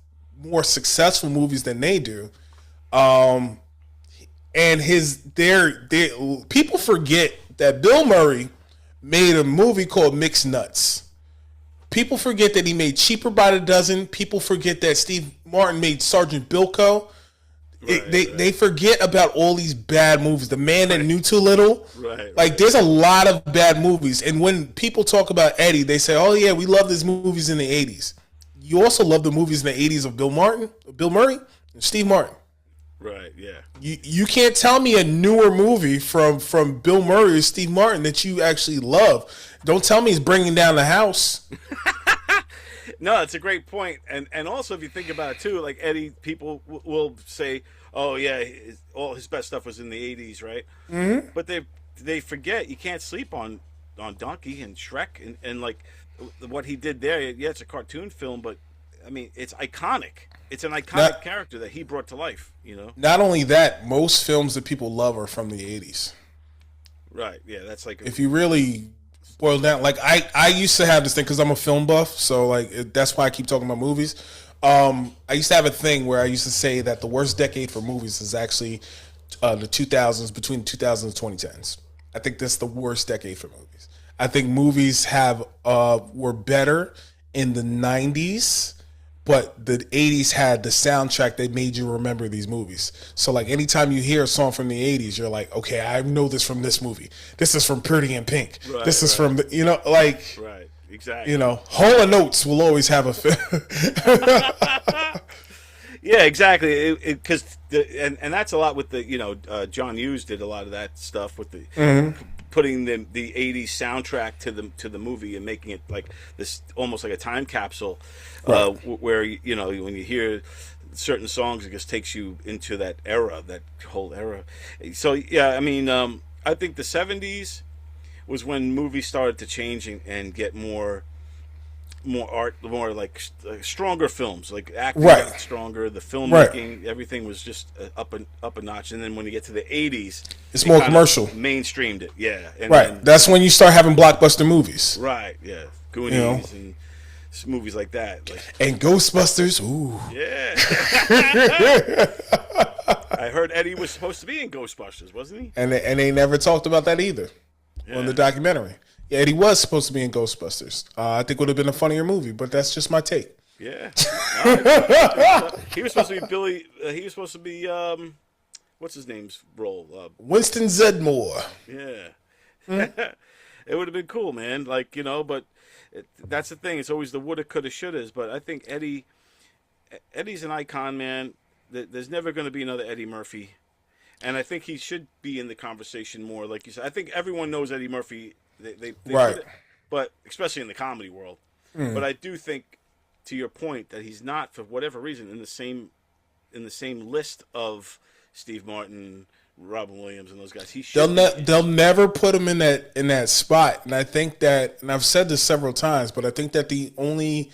more successful movies than they do. And people forget that Bill Murray made a movie called Mixed Nuts. People forget that he made Cheaper by the Dozen. People forget that Steve Martin made Sergeant Bilko. They forget about all these bad movies. The Man That Knew Too Little. Like, there's a lot of bad movies. And when people talk about Eddie, they say, oh, yeah, we love his movies in the 80s. you also love the movies in the 80s of Bill Murray, and Steve Martin. Right, yeah. You can't tell me a newer movie from Bill Murray or Steve Martin that you actually love. Don't tell me he's Bringing Down the House. No, it's a great point. And also, if you think about it, too, like Eddie, people will say, oh, yeah, all his best stuff was in the 80s, right? Mm-hmm. But they forget you can't sleep on Donkey and Shrek and like what he did there. Yeah, it's a cartoon film, but, I mean, it's iconic. It's an iconic character that he brought to life, you know? Not only that, most films that people love are from the 80s. Right, yeah, that's like... If you really boil down... Like, I used to have this thing, because I'm a film buff, so, like, that's why I keep talking about movies. I used to have a thing where I used to say that the worst decade for movies is actually the 2000s, between 2000s and 2010s. I think that's the worst decade for movies. I think movies were better in the 90s, but the 80s had the soundtrack that made you remember these movies. So, like, anytime you hear a song from the 80s, you're like, okay, I know this from this movie. This is from Pretty in Pink. Right, this is from, like... Right, exactly. Hall & Oates will always have a film. Yeah, exactly. Because and that's a lot with the John Hughes did a lot of that stuff with the putting the 80s soundtrack to the movie and making it like this almost like a time capsule, right. Where when you hear certain songs, it just takes you into that era, that whole era. So yeah, I mean, I think the 70s was when movies started to change and get more art, more like stronger films, like acting got stronger, the filmmaking, everything was just up a notch. And then when you get to the 80s, it's more commercial, mainstreamed it, yeah. And right, that's when you start having blockbuster movies. Right, yeah, Goonies and movies like that, and Ghostbusters. Ooh, yeah. I heard Eddie was supposed to be in Ghostbusters, wasn't he? And they never talked about that either on the documentary. Yeah, Eddie was supposed to be in Ghostbusters. I think it would have been a funnier movie, but that's just my take. Yeah. He was supposed to be Billy. He was supposed to be, what's his name's role? Winston Zedmore. Yeah. It would have been cool, man. Like, but that's the thing. It's always the woulda, coulda, shouldas. But I think Eddie's an icon, man. There's never going to be another Eddie Murphy. And I think he should be in the conversation more. Like you said, I think everyone knows Eddie Murphy. They right. But especially in the comedy world. But I do think, to your point, that he's not, for whatever reason, in the same list of Steve Martin, Robin Williams, and those guys. He should. They'll never put him in that spot. And I think that, and I've said this several times, but I think that the only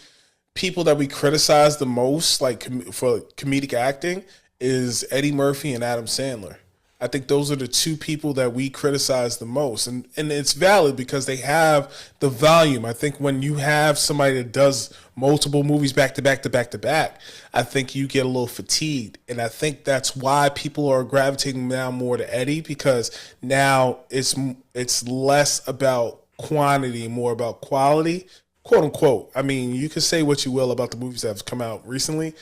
people that we criticize the most, like for comedic acting, is Eddie Murphy and Adam Sandler. I think those are the two people that we criticize the most. And it's valid because they have the volume. I think when you have somebody that does multiple movies back to back to back to back, I think you get a little fatigued. And I think that's why people are gravitating now more to Eddie, because now it's less about quantity, more about quality, quote unquote. I mean, you can say what you will about the movies that have come out recently,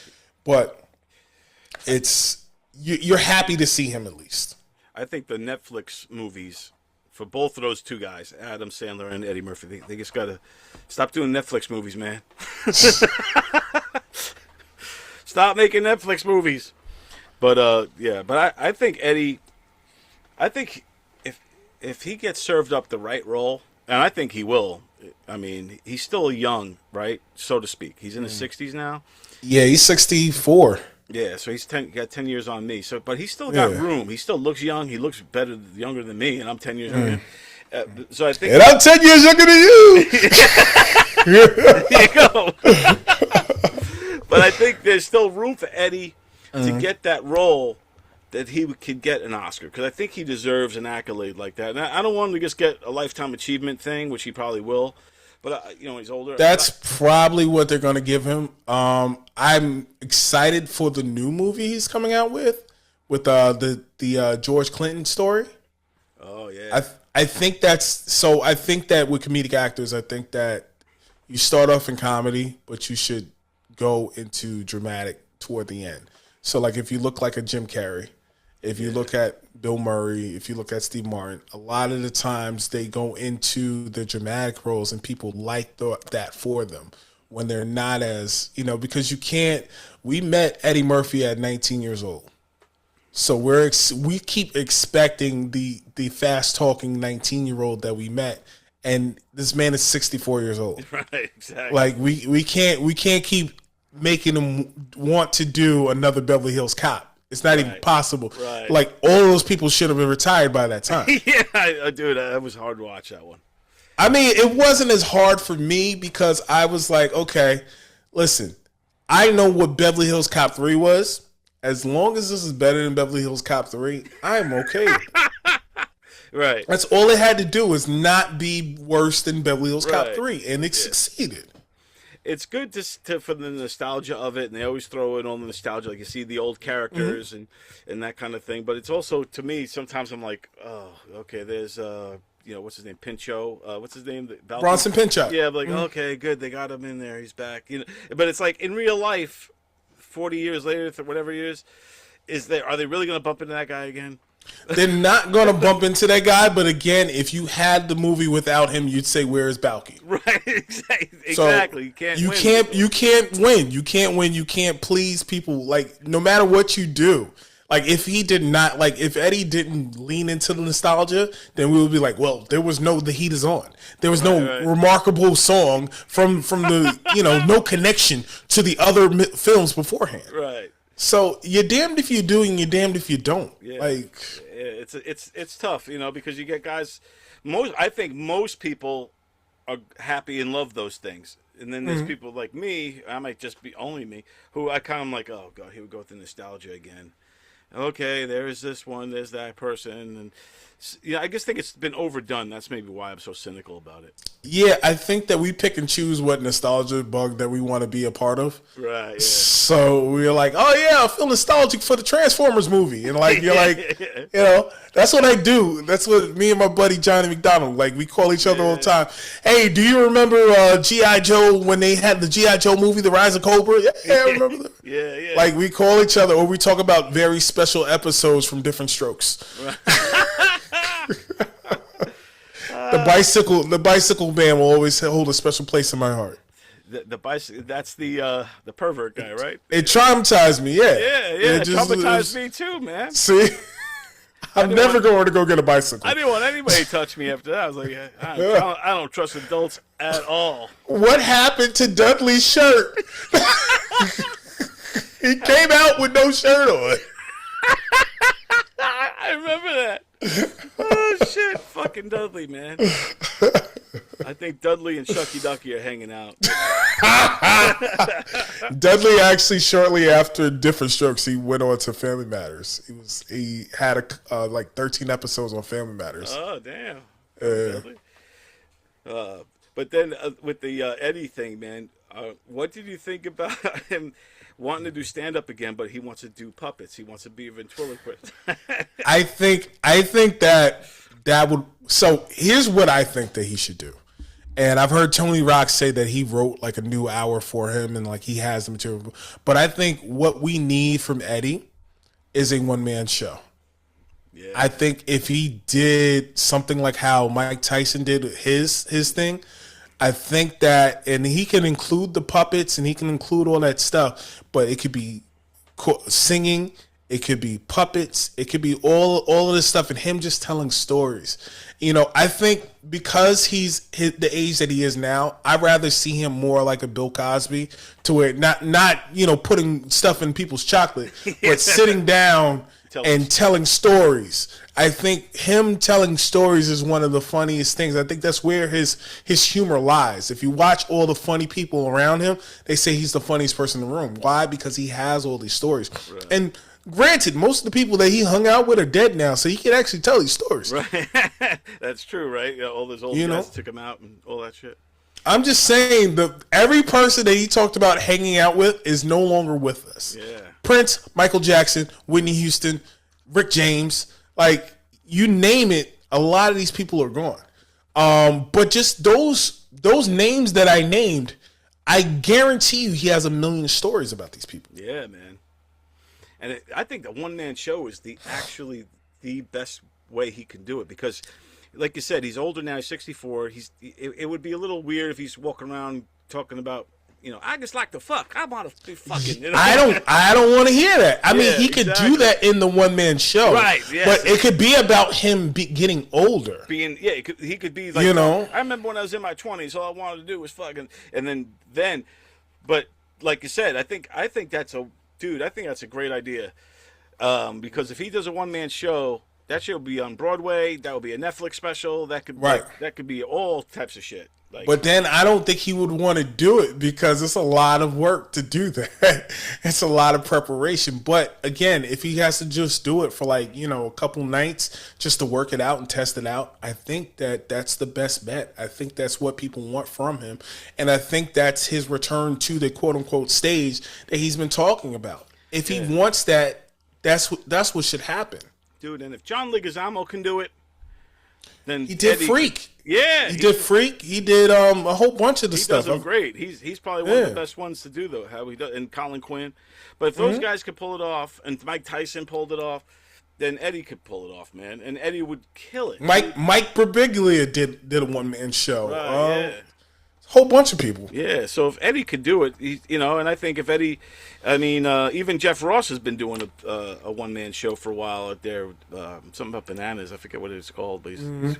but you're happy to see him at least. I think the Netflix movies for both of those two guys, Adam Sandler and Eddie Murphy, they just got to stop doing Netflix movies, man. Stop making Netflix movies. But I think Eddie, if he gets served up the right role, and I think he will. I mean, he's still young, right, so to speak. He's in his 60s now. Yeah, he's 64. Yeah, so he's got 10 years on me. So, but he's still got room. He still looks young. He looks younger than me, and I'm 10 years younger. So I think, and I'm 10 years younger than you. There you go. But I think there's still room for Eddie to get that role that he could get an Oscar, because I think he deserves an accolade like that. And I don't want him to just get a lifetime achievement thing, which he probably will. But he's older. That's probably what they're going to give him. I'm excited for the new movie he's coming out with the George Clinton story. Oh yeah. I think that's so. I think that with comedic actors, I think that you start off in comedy, but you should go into dramatic toward the end. So, like, if you look like a Jim Carrey, if you look at Bill Murray, if you look at Steve Martin, a lot of the times they go into the dramatic roles and people like that for them. when they're not as, because you can't. We met Eddie Murphy at 19 years old. So we keep expecting the fast talking 19-year-old that we met, and this man is 64 years old. Right, exactly. Like we can't keep making him want to do another Beverly Hills Cop. It's not even possible. Right. Like all of those people should have been retired by that time. Yeah, dude, that was hard to watch that one. I mean, it wasn't as hard for me because I was like, okay, listen, I know what Beverly Hills Cop 3 was. As long as this is better than Beverly Hills Cop 3, I'm okay. Right. That's all it had to do was not be worse than Beverly Hills Cop 3, and it succeeded. It's good for the nostalgia of it, and they always throw in all the nostalgia, like you see the old characters and that kind of thing. But it's also, to me, sometimes I'm like, oh, okay, there's, what's his name, Pinchot? What's his name? Bronson Pinchot. Yeah, I'm like, okay, good, they got him in there, he's back. But it's like in real life, 40 years later, whatever years, are they really going to bump into that guy again? They're not going to bump into that guy, but again, if you had the movie without him, you'd say, "Where is Balky?" Right, exactly. So You can't win. You can't win. You can't please people. Like no matter what you do. Like if if Eddie didn't lean into the nostalgia, then we would be like, well, there was no The Heat Is On. There was no remarkable song from the no connection to the other films beforehand. Right. So you're damned if you do and you're damned if you don't. Yeah. Like it's tough, because you get guys. I think most people are happy and love those things, and then there's people like me. I might just be only me who I kind of like. Oh god, here we go with the nostalgia again. Okay, there's this one, there's that person, and I just think it's been overdone. That's maybe why I'm so cynical about it. Yeah, I think that we pick and choose what nostalgia bug that we want to be a part of. Right. Yeah. So we're like, oh yeah, I feel nostalgic for the Transformers movie, and like you're like, that's what I do. That's what me and my buddy Johnny McDonald like. We call each other all the time. Hey, do you remember G.I. Joe when they had the G.I. Joe movie, The Rise of Cobra? Yeah, I remember that. Yeah. Like we call each other, or we talk about very special episodes from different strokes. The bicycle man will always hold a special place in my heart. The bicycle, that's the pervert guy, right? It traumatized me, yeah. Yeah, it traumatized me too, man. See? I'm never going to go get a bicycle. I didn't want anybody to touch me after that. I was like, I don't trust adults at all. What happened to Dudley's shirt? He came out with no shirt on. I remember that. Oh shit, fucking Dudley, man. I think Dudley and Shuckey Duckey are hanging out. Dudley actually, shortly after Different Strokes, he went on to Family Matters. He had like 13 episodes on Family Matters. Oh damn. But then with the Eddie thing, man, what did you think about him wanting to do stand-up again, but he wants to do puppets? He wants to be a ventriloquist. I think that would. So here's what I think that he should do. And I've heard Tony Rock say that he wrote like a new hour for him and like he has the material. But I think what we need from Eddie is a one-man show. Yeah. I think if he did something like how Mike Tyson did his thing, I think that, and he can include the puppets and he can include all that stuff, but it could be singing, it could be puppets, it could be all of this stuff, and him just telling stories. I think because he's the age that he is now, I'd rather see him more like a Bill Cosby, to where not putting stuff in people's chocolate, but sitting down and telling stories. I think him telling stories is one of the funniest things. I think that's where his humor lies. If you watch all the funny people around him, they say he's the funniest person in the room. Why? Because he has all these stories. Right. And granted, most of the people that he hung out with are dead now, so he can actually tell these stories. Right. That's true, right? Yeah, all those old guys took him out and all that shit. I'm just saying that every person that he talked about hanging out with is no longer with us. Yeah. Prince, Michael Jackson, Whitney Houston, Rick James, like you name it, a lot of these people are gone. But just those names that I named, I guarantee you he has a million stories about these people. Yeah, man. And I think the one-man show is actually the best way he can do it, because like you said, he's older now, he's 64. It would be a little weird if he's walking around talking about, I just like to fuck. I want to be fucking. You know? I don't want to hear that. I mean, he could exactly. do that in the one man show, right? Yes. But it could be about him getting older. He could be like, I remember when I was in my 20s, all I wanted to do was fucking, and then, but like you said, I think that's a great idea, because if he does a one man show, that show will be on Broadway. That will be a Netflix special. That could that could be all types of shit. Like, but then I don't think he would want to do it because it's a lot of work to do that. It's a lot of preparation. But again, if he has to just do it for like, a couple nights just to work it out and test it out, I think that's the best bet. I think that's what people want from him. And I think that's his return to the quote unquote stage that he's been talking about. If he wants that, that's what should happen. Dude, and if John Leguizamo can do it, then he did Freak. Yeah, he did Freak. He did a whole bunch of the stuff. He does them great. He's probably one of the best ones to do though. How he does, and Colin Quinn. But if those guys could pull it off, and Mike Tyson pulled it off, then Eddie could pull it off, man. And Eddie would kill it. Mike Birbiglia did a one man show. Right, whole bunch of people. Yeah, so if Eddie could do it, and I think if Eddie, even Jeff Ross has been doing a one-man show for a while out there, something about bananas. I forget what it's called, but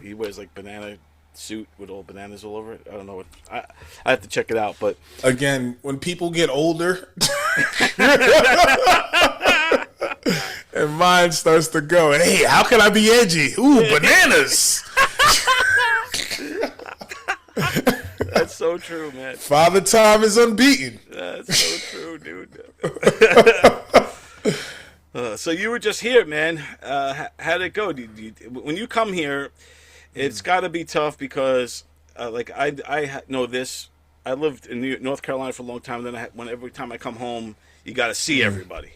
he wears like banana suit with all bananas all over it. I don't know what. I have to check it out, but again, when people get older, and mine starts to go, hey, how can I be edgy? Ooh, bananas. That's so true, man. Father Time is unbeaten. That's so true, dude. So you were just here, man. How'd it go? When you come here, it's got to be tough because, I know this. I lived in North Carolina for a long time. Then every time I come home, you got to see everybody.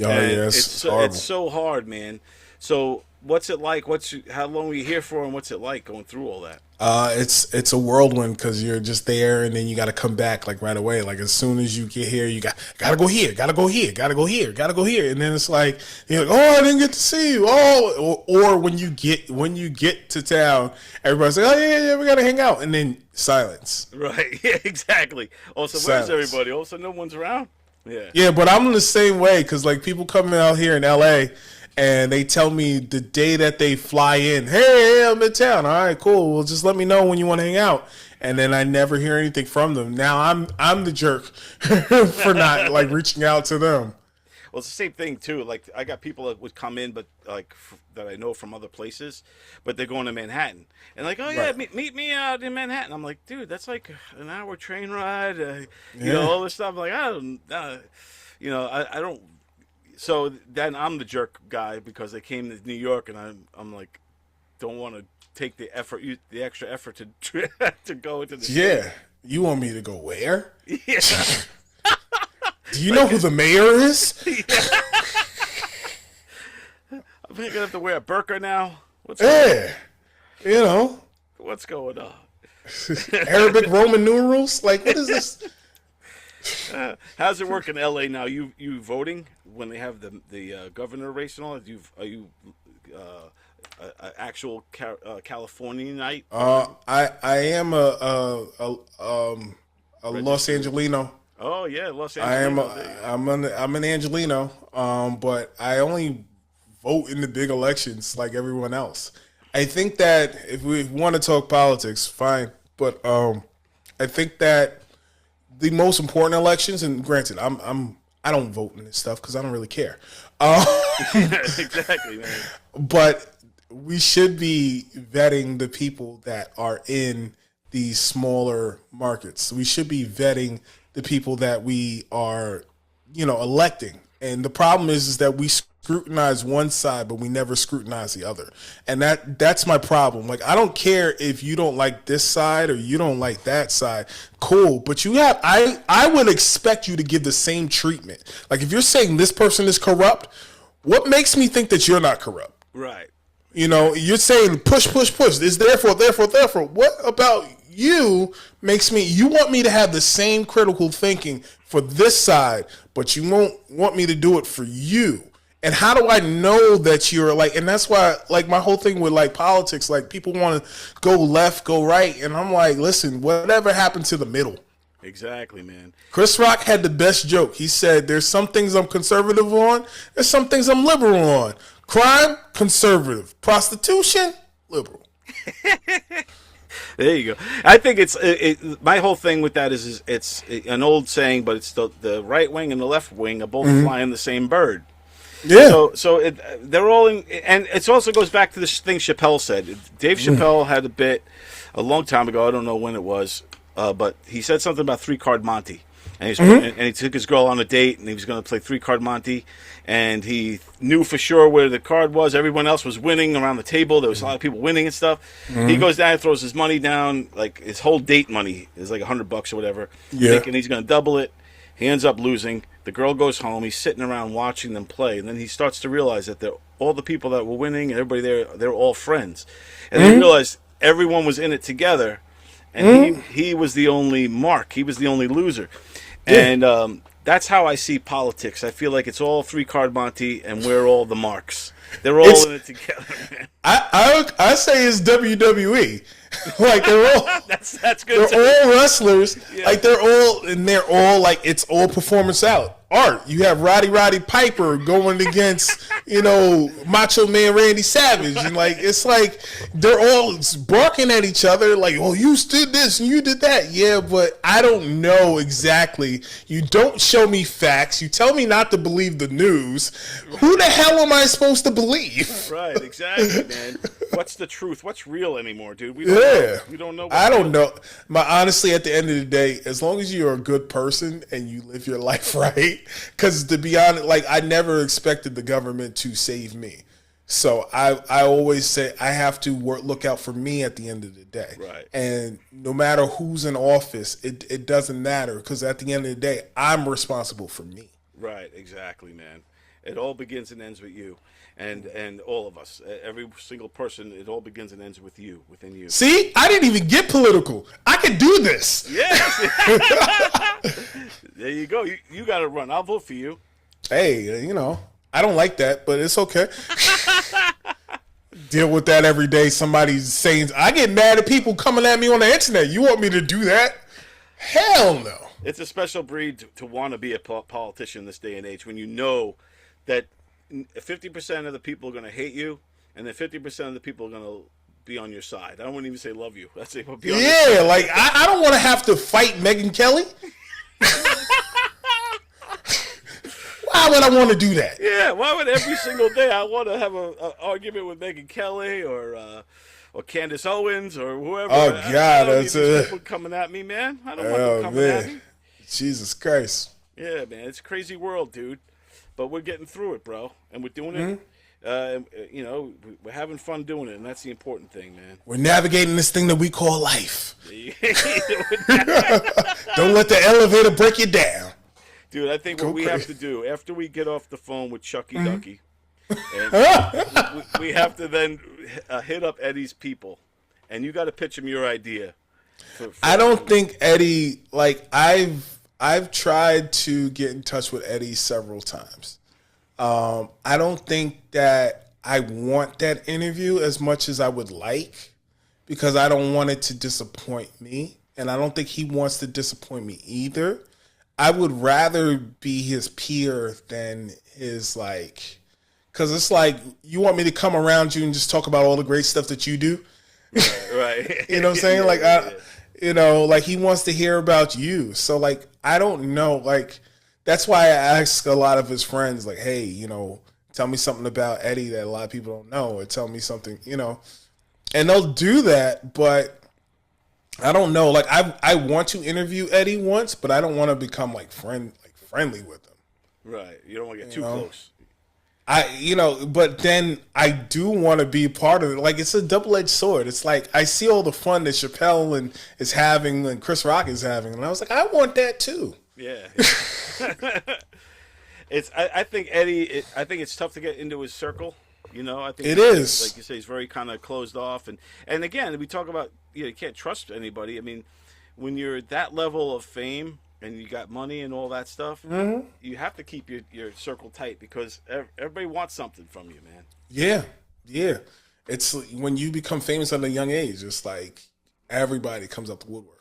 Oh, yes, it's so hard, man. So what's it like? How long were you here for, and what's it like going through all that? It's a whirlwind because you're just there, and then you got to come back like right away. Like as soon as you get here, you gotta go here, gotta go here, gotta go here, gotta go here, and then it's like you're like, oh, I didn't get to see you. Oh, or when you get to town, everybody's like, oh yeah, we gotta hang out, and then silence. Right. Yeah. Exactly. Also, where's everybody? Also, no one's around. Yeah. Yeah, but I'm the same way because like people coming out here in LA. And they tell me the day that they fly in, hey, I'm in town. All right, cool. Well, just let me know when you want to hang out. And then I never hear anything from them. Now I'm the jerk for not like reaching out to them. Well, it's the same thing too. Like I got people that would come in, but like that I know from other places, but they're going to Manhattan, and like, oh yeah, meet me out in Manhattan. I'm like, dude, that's like an hour train ride. You know, all this stuff. I'm like, I don't, I don't. So then I'm the jerk guy because they came to New York, and I'm like, don't want to take the extra effort to go into the city. You want me to go where? Yeah. Do you know who the mayor is? I'm gonna have to wear a burqa now. What's going on? Arabic Roman numerals? Like, what is this? How's it work in LA now? You voting when they have the governor race and all that? Are you actual Californianite? I am a Los Angelino. Oh yeah, Los Angeles. I'm an Angelino. But I only vote in the big elections like everyone else. I think that if we want to talk politics, fine. But I think that the most important elections, and granted, I don't vote in this stuff because I don't really care. Exactly, man. But we should be vetting the people that are in these smaller markets. We should be vetting the people that we are, electing. And the problem is that we scrutinize one side, but we never scrutinize the other. And that's my problem. Like, I don't care if you don't like this side or you don't like that side. Cool. But I would expect you to give the same treatment. Like, if you're saying this person is corrupt, what makes me think that you're not corrupt? Right. You're saying push. It's therefore. What about you makes me, you want me to have the same critical thinking for this side, but you won't want me to do it for you? And how do I know that you're like, and that's why, like, my whole thing with like politics, like people want to go left, go right. And I'm like, listen, whatever happened to the middle? Exactly, man. Chris Rock had the best joke. He said, "There's some things I'm conservative on. There's some things I'm liberal on. Crime, conservative. Prostitution, liberal." There you go. I think my whole thing with that is it's an old saying, but it's the right wing and the left wing are both flying the same bird. Yeah. So they're all in, and it also goes back to this thing Chappelle said. Dave Chappelle had a bit a long time ago. I don't know when it was, but he said something about 3-card Monte, and he took his girl on a date, and he was going to play 3-card Monte, and he knew for sure where the card was. Everyone else was winning around the table. There was a lot of people winning and stuff. He goes down and throws his money down, like his whole date money is like $100 or whatever, thinking he's going to double it. He ends up losing. The girl goes home. He's sitting around watching them play, and then he starts to realize that all the people that were winning and everybody there, they're all friends. And they realized everyone was in it together, and he was the only mark. He was the only loser. And that's how I see politics. I feel like it's all 3-card Monte, and we're all the marks. They're all in it together, man. I say it's WWE. Like they're all that's good. They're all wrestlers. Yeah. Like they're all like it's all performance art. You have Roddy Piper going against Macho Man Randy Savage, and like it's like they're all barking at each other like, "Oh, you did this and you did that." Yeah, but I don't know exactly. You don't show me facts. You tell me not to believe the news. Who the hell am I supposed to believe? Right, exactly, man. What's the truth? What's real anymore, dude? We don't know. We don't know. I don't know. Honestly, at the end of the day, as long as you're a good person and you live your life right. Because to be honest, like I never expected the government to save me, so I always say I have to look out for me at the end of the day. Right. And no matter who's in office, it doesn't matter because at the end of the day, I'm responsible for me. Right. Exactly, man. It all begins and ends with you, and all of us, every single person. It all begins and ends with you, within you. See, I didn't even get political. I could do this. Yes. There you go. You got to run. I'll vote for you. Hey, I don't like that, but it's okay. Deal with that every day. Somebody's saying, I get mad at people coming at me on the internet. You want me to do that? Hell no. It's a special breed to want to be a politician in this day and age when you know that 50% of the people are going to hate you, and then 50% of the people are going to be on your side. I don't want to even say love you. That's it. Be on your side. Like I don't want to have to fight Megyn Kelly. Why would I want to do that? Yeah, why would every single day I want to have an argument with Megyn Kelly or Candace Owens or whoever? Oh God, that's people coming at me, man. I don't want them coming at me. Jesus Christ. Yeah, man, it's a crazy world, dude. But we're getting through it, bro, and we're doing it. We're having fun doing it, and that's the important thing, man. We're navigating this thing that we call life. Don't let the elevator break you down. Dude, I think what we have to do, after we get off the phone with Shuckey Duckey, and we have to then hit up Eddie's people, and you got to pitch him your idea. I don't think Eddie, like, I've tried to get in touch with Eddie several times. I don't think that I want that interview as much as I would like because I don't want it to disappoint me, and I don't think he wants to disappoint me either. I would rather be his peer than his, like, because it's like, you want me to come around you and just talk about all the great stuff that you do? Right. You know what I'm saying? Like, like he wants to hear about you. So, like, I don't know. Like, that's why I ask a lot of his friends, like, hey, tell me something about Eddie that a lot of people don't know, or tell me something, and they'll do that, but I don't know. Like, I want to interview Eddie once, but I don't want to become friendly with him. Right. You don't want to get too close. But then I do want to be part of it. Like, it's a double-edged sword. It's like I see all the fun that Chappelle is having and Chris Rock is having, and I was like, I want that too. Yeah. I think Eddie. I think it's tough to get into his circle. I think it is. Like you say, he's very kind of closed off, and again, we talk about you can't trust anybody. I mean, when you're at that level of fame and you got money and all that stuff, you have to keep your circle tight because everybody wants something from you, man. Yeah. It's when you become famous at a young age, it's like everybody comes up the woodwork.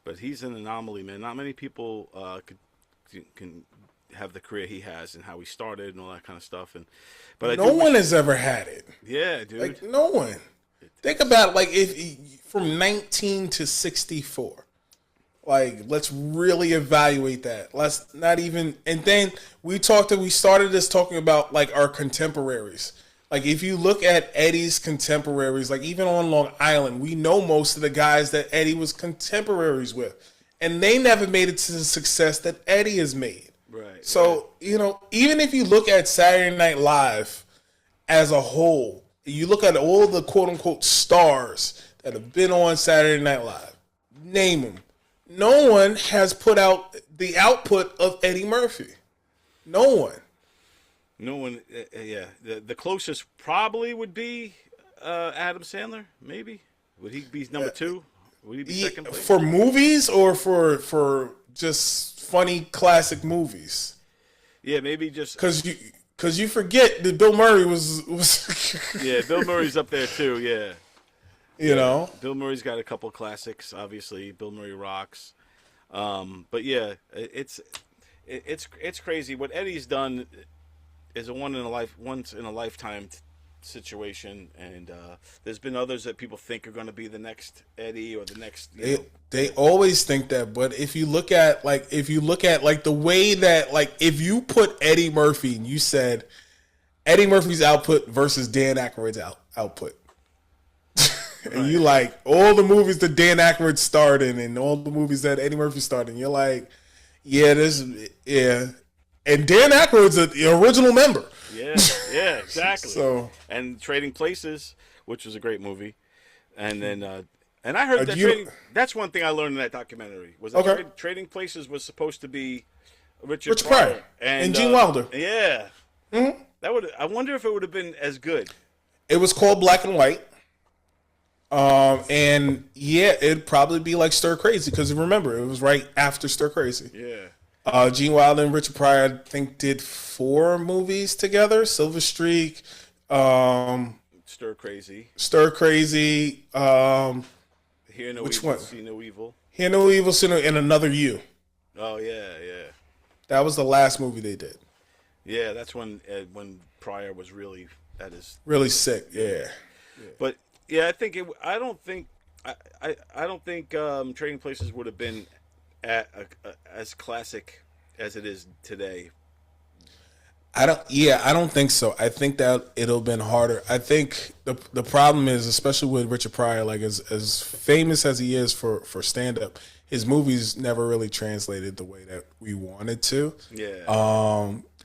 But he's an anomaly, man. Not many people can have the career he has and how he started and all that kind of stuff. But no one has ever had it. Yeah, dude. Like no one. Think about like if from 19 to 64. Like, let's really evaluate that. Let's not even, and then we started this talking about like our contemporaries. Like, if you look at Eddie's contemporaries, like even on Long Island, we know most of the guys that Eddie was contemporaries with, and they never made it to the success that Eddie has made. Right. So, you know, even if you look at Saturday Night Live as a whole, you look at all the quote unquote stars that have been on Saturday Night Live, name them. No one has put out the output of Eddie Murphy. No one. No one. Yeah. The closest probably would be Adam Sandler. Maybe. Would he be number 2? Would he be second place? For movies or for just funny classic movies? Yeah, maybe just because you forget that Bill Murray was yeah, Bill Murray's up there too. Yeah. You know, Bill Murray's got a couple classics. Obviously, Bill Murray rocks. But yeah, it's crazy. What Eddie's done is a once in a lifetime situation, and there's been others that people think are going to be the next Eddie or the next. They always think that, but if you look at the way that like if you put Eddie Murphy and you said Eddie Murphy's output versus Dan Aykroyd's output. And you like all the movies that Dan Aykroyd starred in and all the movies that Eddie Murphy starred in. You're like, yeah. And Dan Aykroyd's the original member. Yeah, exactly. So and Trading Places, which was a great movie, and then and I heard that that's one thing I learned in that documentary was that Trading Places was supposed to be Richard Pryor and Gene Wilder. Yeah, that I wonder if it would have been as good. It was called Black and White. And yeah, it'd probably be like Stir Crazy because remember it was right after Stir Crazy. Yeah. Gene Wilder and Richard Pryor, I think, did 4 movies together: Silver Streak, Stir Crazy, Hear No which Evil, one? See No Evil, Hear No Evil, See No, and Another You. Oh yeah. That was the last movie they did. Yeah, that's when Pryor was really at his really sick. Yeah. But yeah, I don't think Trading Places would have been as classic as it is today. I don't think so. I think that it'll have been harder. I think the problem is, especially with Richard Pryor, like as famous as he is for stand up, his movies never really translated the way that we wanted to. Yeah.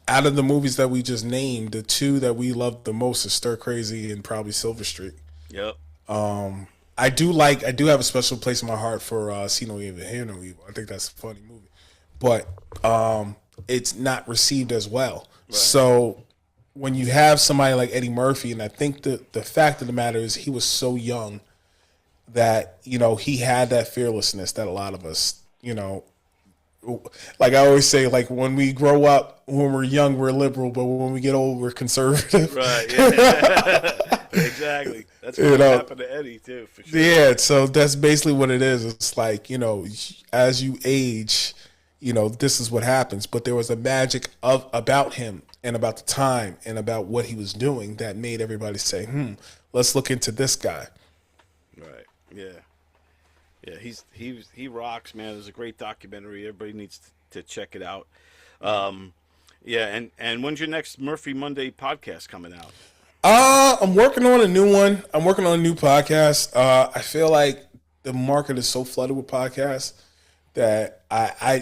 Out of the movies that we just named, the 2 that we loved the most is Stir Crazy and probably Silver Streak. Yep. I do have a special place in my heart for See No Evil, Hear No Evil. I think that's a funny movie, but it's not received as well. Right. So when you have somebody like Eddie Murphy, and I think the fact of the matter is he was so young that he had that fearlessness that a lot of us, like I always say, like when we grow up, when we're young, we're liberal, but when we get old, we're conservative. Right. Yeah. Exactly. That's what happened to Eddie too, for sure. Yeah, so that's basically what it is. It's like, as you age, this is what happens. But there was a magic about him and about the time and about what he was doing that made everybody say, let's look into this guy. Right. Yeah. Yeah, he rocks, man. There's a great documentary. Everybody needs to check it out. Yeah, and when's your next Murphy Monday podcast coming out? I'm working on a new one. I'm working on a new podcast. I feel like the market is so flooded with podcasts that I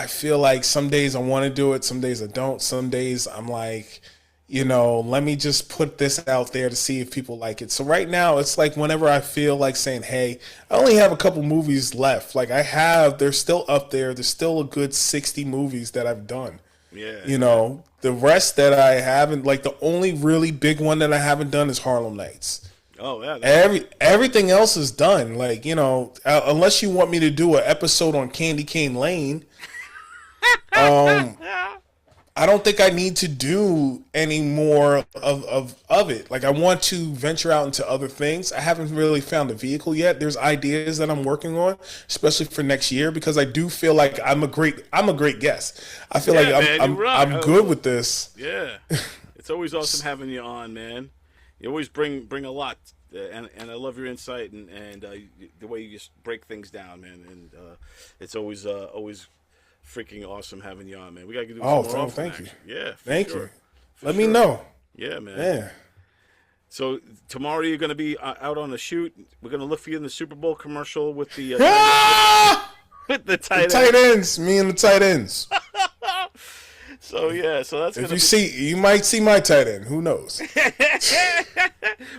feel like some days I want to do it, some days I don't. Some days I'm like, let me just put this out there to see if people like it. So right now it's like whenever I feel like saying, hey, I only have a couple movies left. Like they're still up there. There's still a good 60 movies that I've done. Yeah. The rest that I haven't, like the only really big one that I haven't done is Harlem Nights. Oh yeah. Everything else is done. Like, unless you want me to do an episode on Candy Cane Lane, I don't think I need to do any more of it. Like I want to venture out into other things. I haven't really found a vehicle yet. There's ideas that I'm working on, especially for next year, because I do feel like I'm a great guest. I feel like I'm good with this. Yeah, it's always awesome having you on, man. You always bring a lot, and I love your insight and the way you just break things down, man. And it's always freaking awesome having you on, man. We gotta do some more often, thank you. Yeah, thank you. Let me know. Yeah, man. Yeah. So tomorrow you're gonna be out on a shoot. We're gonna look for you in the Super Bowl commercial with the with the tight ends. Me and the tight ends. So that's if you might see my tight end. Who knows?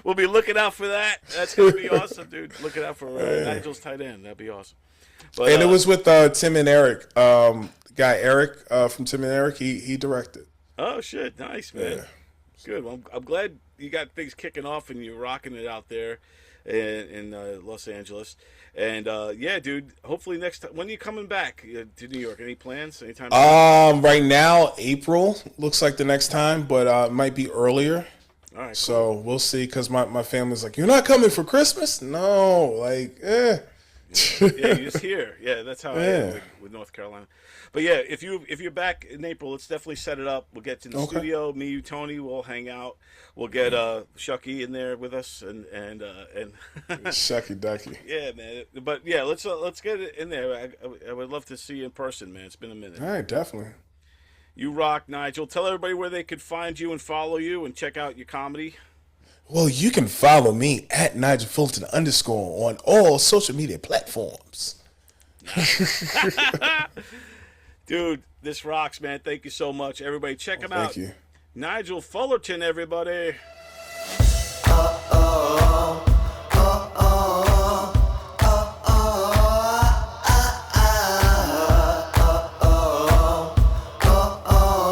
We'll be looking out for that. That's gonna be awesome, dude. Looking out for Nigel's tight end. That'd be awesome. But, and it was with Tim and Eric. Guy Eric from Tim and Eric. He directed. Oh shit! Nice, man. Yeah. Good. Well, I'm glad you got things kicking off and you're rocking it out there in Los Angeles. And yeah, dude. Hopefully next time. When are you coming back to New York? Any plans? Anytime? Right now, April looks like the next time, but it might be earlier. All right. Cool. So we'll see. Because my family's like, "You're not coming for Christmas?" No, like, Yeah, you're just here. Yeah, that's how I am with North Carolina. But yeah, if you're back in April, let's definitely set it up. We'll get to the studio. Me, you, Tony, we'll hang out. We'll get Shuckey in there with us and Shuckey Duckey. Yeah, man. But yeah, let's get it in there. I would love to see you in person, man. It's been a minute. All right, definitely. You rock, Nigel. Tell everybody where they could find you and follow you and check out your comedy. Well, you can follow me at Nigel Fullerton _ on all social media platforms. Dude, this rocks, man. Thank you so much. Everybody, check him out. Thank you. Nigel Fullerton, everybody.